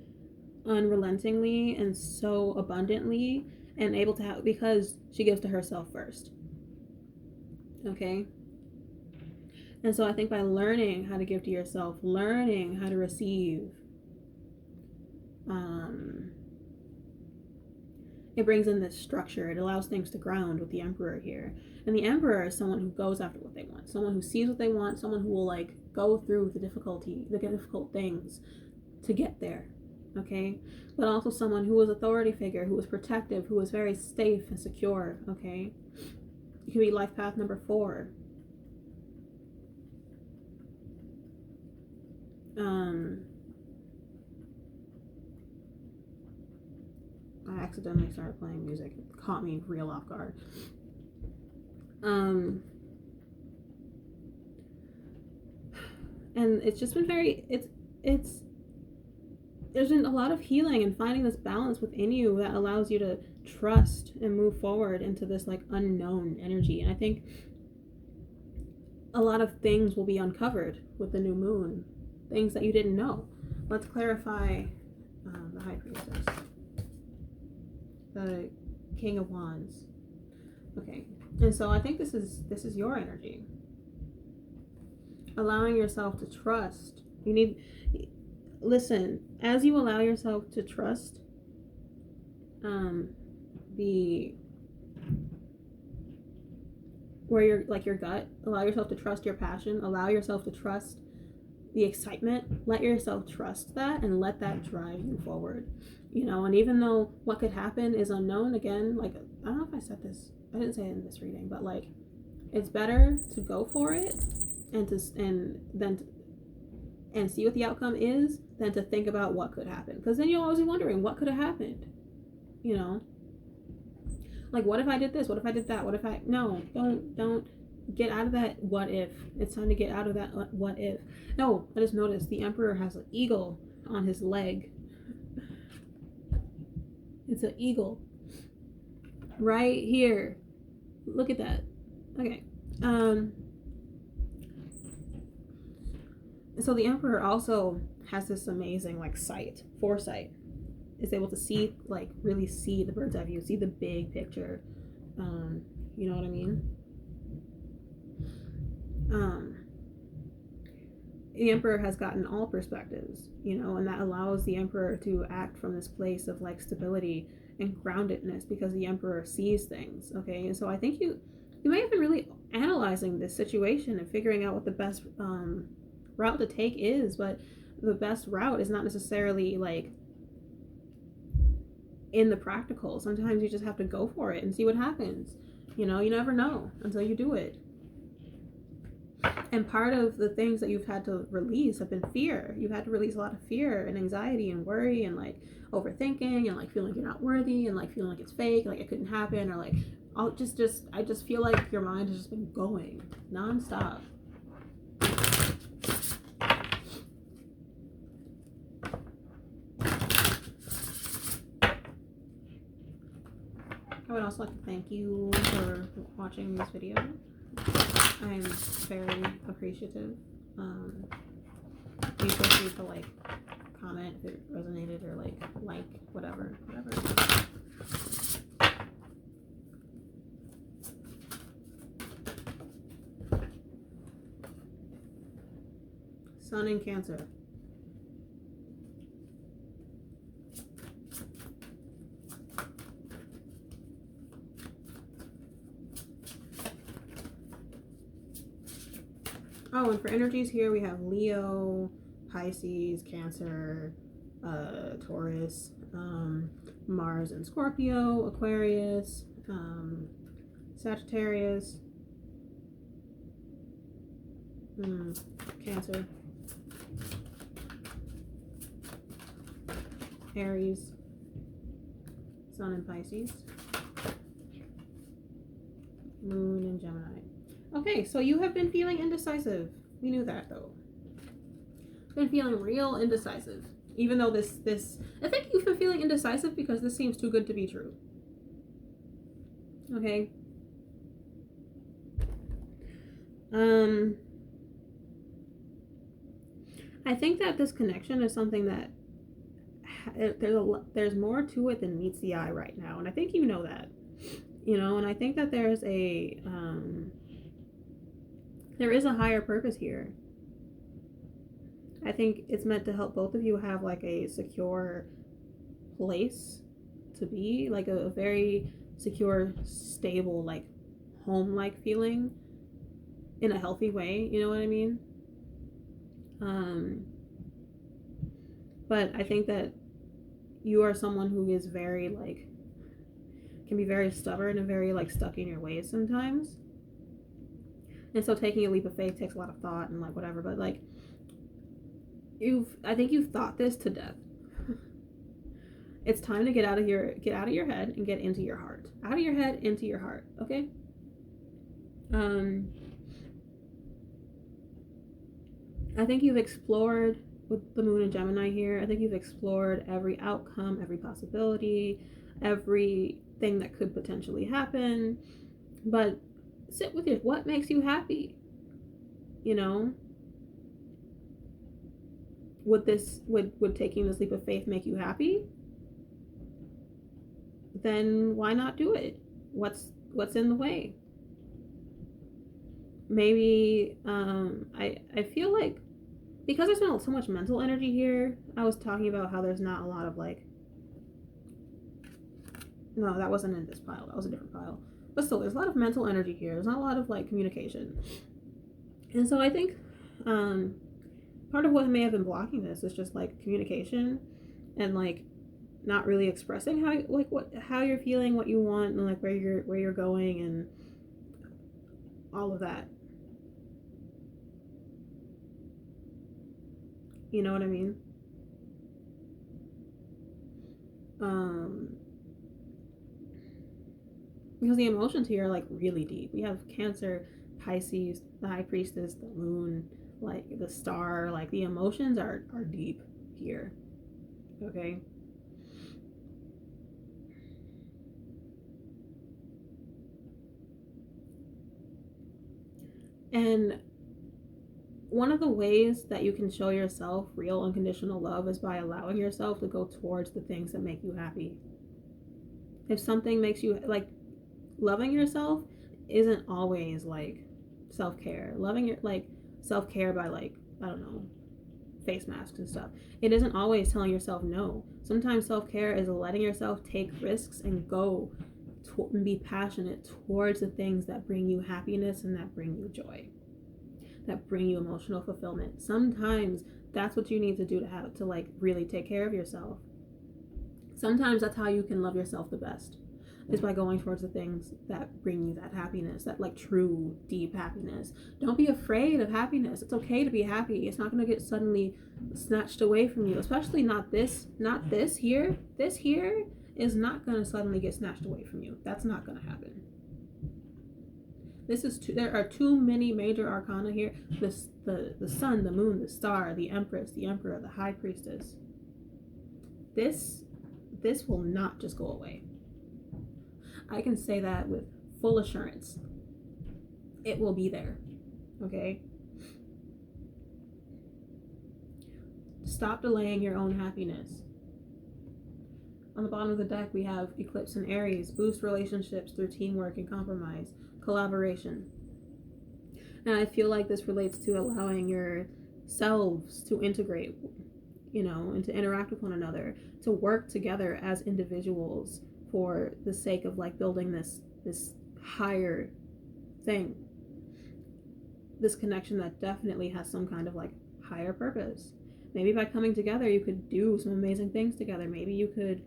unrelentingly and so abundantly, and able to have, because she gives to herself first. Okay? And so I think by learning how to give to yourself, learning how to receive, it brings in this structure. It allows things to ground with the Emperor here. And the Emperor is someone who goes after what they want, someone who sees what they want, someone who will like go through the difficult things to get there. Okay? But also someone who is authority figure, who is protective, who is very safe and secure. Okay? You can be life path number 4. I accidentally started playing music. It caught me real off guard. And it's just been there's been a lot of healing and finding this balance within you that allows you to trust and move forward into this like unknown energy. And I think a lot of things will be uncovered with the new moon, things that you didn't know. Let's clarify the High Priestess, the King of Wands. Okay, and so I think this is your energy. Allowing yourself to trust. Listen, as you allow yourself to trust where you're like your gut, allow yourself to trust your passion, allow yourself to trust the excitement, let yourself trust that and let that drive you forward. And even though what could happen is unknown, again, like, I don't know if I said this, I didn't say it in this reading, but like, it's better to go for it and see what the outcome is than to think about what could happen, because then you'll always be wondering what could have happened. Like, what if I did this, what if I did that, what if I don't get out of that what if. It's time to get out of that what if. No, I just noticed the Emperor has an eagle on his leg. It's an eagle right here. Look at that. Okay. So the Emperor also has this amazing like foresight. Is able to see, like, really see the bird's eye view, see the big picture. You know what I mean? The Emperor has gotten all perspectives, and that allows the Emperor to act from this place of like stability and groundedness, because the Emperor sees things. Okay, and so I think you may have been really analyzing this situation and figuring out what the best route to take is, but the best route is not necessarily like in the practical. Sometimes you just have to go for it and see what happens. You never know until you do it. And part of the things that you've had to release have been fear. You've had to release a lot of fear and anxiety and worry and like overthinking and like feeling like you're not worthy and like feeling like it's fake, like it couldn't happen, or like I just feel like your mind has just been going nonstop. I would also like to thank you for watching this video. I'm very appreciative. You feel free to like comment if it resonated or like whatever. Sun in Cancer. Oh, and for energies here we have Leo, Pisces, Cancer, Taurus, Mars and Scorpio, Aquarius, Sagittarius, Cancer, Aries, Sun in Pisces, Moon in Gemini. Okay, so you have been feeling indecisive. We knew that though. Been feeling real indecisive. Even though this I think you've been feeling indecisive because this seems too good to be true. Okay. I think that this connection is something that there's more to it than meets the eye right now, and I think you know that. You know, and I think that there is a higher purpose here. I think it's meant to help both of you have like a secure place to be, like a very secure, stable, like home-like feeling in a healthy way, you know what I mean? But I think that you are someone who is very like, can be very stubborn and very like stuck in your ways sometimes. And so taking a leap of faith takes a lot of thought and like whatever, but like I think you've thought this to death. It's time to get out of your head and get into your heart. Out of your head, into your heart, okay? I think you've explored with the Moon in Gemini here. I think you've explored every outcome, every possibility, everything that could potentially happen. But sit with it. What makes you happy? You know? Would taking this leap of faith make you happy? Then why not do it? What's in the way? Maybe I feel like because there's been so much mental energy here, I was talking about how there's not a lot of like, no, that wasn't in this pile, that was a different pile, but still there's a lot of mental energy here. There's not a lot of like communication, and so I think part of what may have been blocking this is just like communication and like not really expressing how you're feeling, what you want, and like where you're going and all of that. You know what I mean? Because the emotions here are like really deep. We have Cancer, Pisces, the High Priestess, the Moon, like the Star. Like the emotions are deep here. Okay. And one of the ways that you can show yourself real unconditional love is by allowing yourself to go towards the things that make you happy. If something makes you like, loving yourself isn't always like self-care. Loving your like self-care by like, I don't know, face masks and stuff. It isn't always telling yourself no. Sometimes self-care is letting yourself take risks and go and be passionate towards the things that bring you happiness and that bring you joy, that bring you emotional fulfillment. Sometimes that's what you need to do to like really take care of yourself. Sometimes that's how you can love yourself the best, is by going towards the things that bring you that happiness, that like true deep happiness. Don't be afraid of happiness. It's okay to be happy. It's not going to get suddenly snatched away from you, especially not this here. This here is not going to suddenly get snatched away from you. That's not going to happen. there are too many major arcana here. The sun, the moon, the star, the empress, the emperor, the high priestess. This will not just go away. I can say that with full assurance. It will be there. Okay? Stop delaying your own happiness. On the bottom of the deck, we have Eclipse and Aries. Boost relationships through teamwork and compromise. Collaboration. And I feel like this relates to allowing yourselves to integrate, and to interact with one another, to work together as individuals for the sake of like building this higher thing. This connection that definitely has some kind of like higher purpose. Maybe by coming together, you could do some amazing things together. Maybe you could,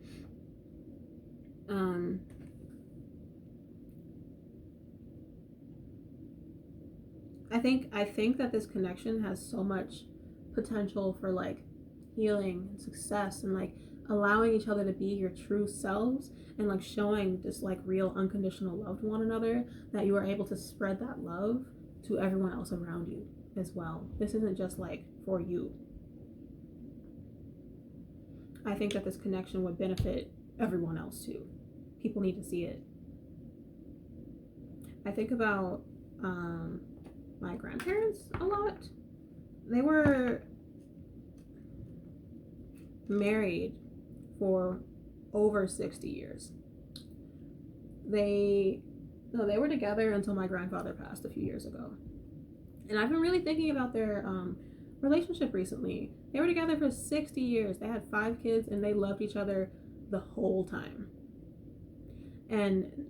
I think that this connection has so much potential for like healing and success and like allowing each other to be your true selves and like showing just like real unconditional love to one another, that you are able to spread that love to everyone else around you as well. This isn't just like for you. I think that this connection would benefit everyone else too. People need to see it. I think about my grandparents a lot. They were married for over 60 years. They were together until my grandfather passed a few years ago. And I've been really thinking about their relationship recently. They were together for 60 years. They had 5 kids and they loved each other the whole time. And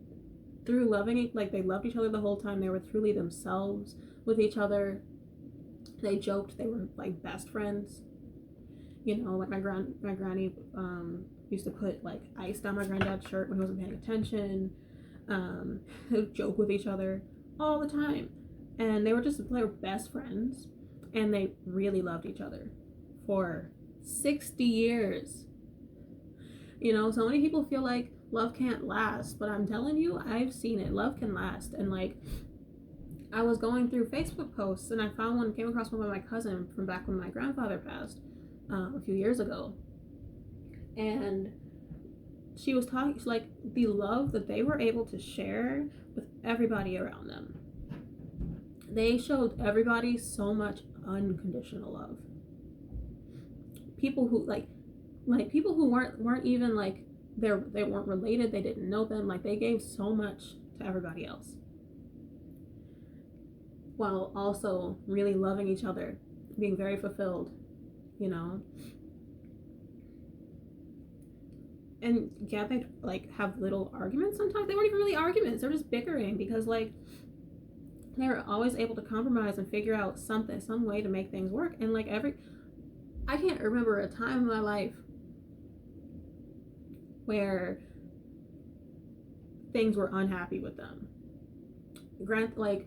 through loving it, like they loved each other the whole time. They were truly themselves with each other. They joked. They were like best friends. Like my granny used to put like ice down my granddad's shirt when he wasn't paying attention. Joke with each other all the time. And they were best friends. And they really loved each other for 60 years. So many people feel like love can't last, but I'm telling you, I've seen it. Love can last. And like, I was going through Facebook posts and I came across one by my cousin from back when my grandfather passed a few years ago. And she was talking like the love that they were able to share with everybody around them. They showed everybody so much unconditional love. People who like people who weren't even like they weren't related, they didn't know them, like they gave so much to everybody else while also really loving each other, being very fulfilled, and yeah, they like have little arguments sometimes. They weren't even really arguments, they're just bickering because like they were always able to compromise and figure out some way to make things work. And like I can't remember a time in my life where things were unhappy with them. Granted,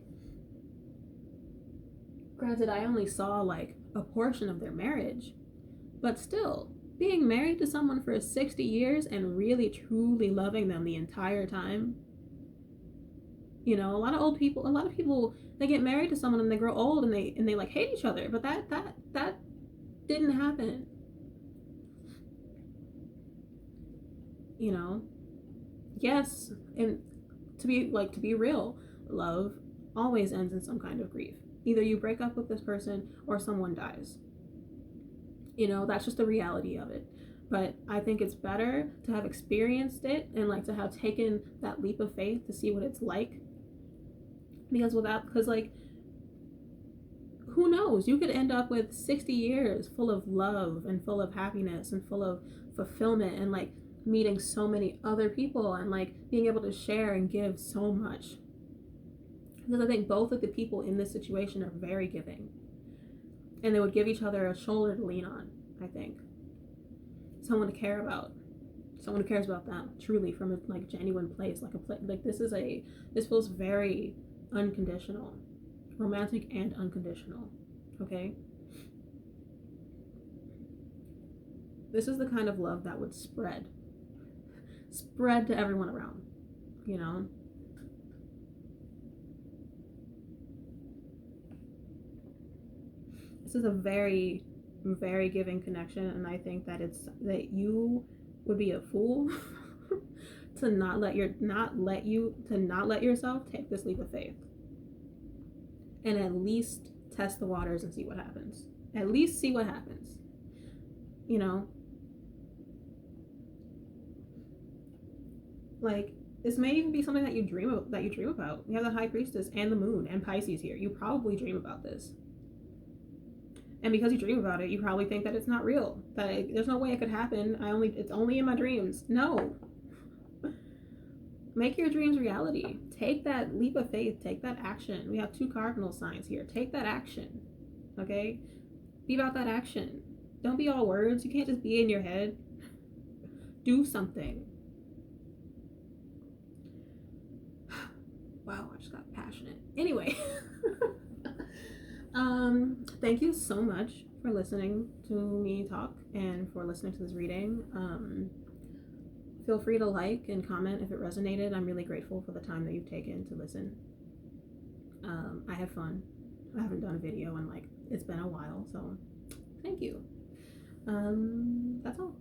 I only saw like a portion of their marriage, but still, being married to someone for 60 years and really truly loving them the entire time. A lot of people, they get married to someone and they grow old and they like hate each other, but that didn't happen. Yes, and to be real, love always ends in some kind of grief. Either you break up with this person or someone dies. That's just the reality of it. But I think it's better to have experienced it and like to have taken that leap of faith to see what it's like. Because who knows? You could end up with 60 years full of love and full of happiness and full of fulfillment and like meeting so many other people and like being able to share and give so much. Because I think both of the people in this situation are very giving. And they would give each other a shoulder to lean on, I think. Someone to care about. Someone who cares about them, truly, from a like genuine place. This feels very unconditional. Romantic and unconditional. Okay? This is the kind of love that would spread to everyone around, This is a very, very giving connection, and I think that that you would be a fool to not let yourself take this leap of faith, and at least test the waters and see what happens. At least see what happens. You know, like, this may even be something that you dream about. You have the High Priestess and the Moon and Pisces here. You probably dream about this. And because you dream about it, you probably think that it's not real. That there's no way it could happen. It's only in my dreams. No. Make your dreams reality. Take that leap of faith. Take that action. We have 2 cardinal signs here. Take that action. Okay? Be about that action. Don't be all words. You can't just be in your head. Do something. Wow, I just got passionate. Anyway. Thank you so much for listening to me talk and for listening to this reading. Feel free to like and comment if it resonated. I'm really grateful for the time that you've taken to listen. I had fun. I haven't done a video in it's been a while, so thank you. That's all.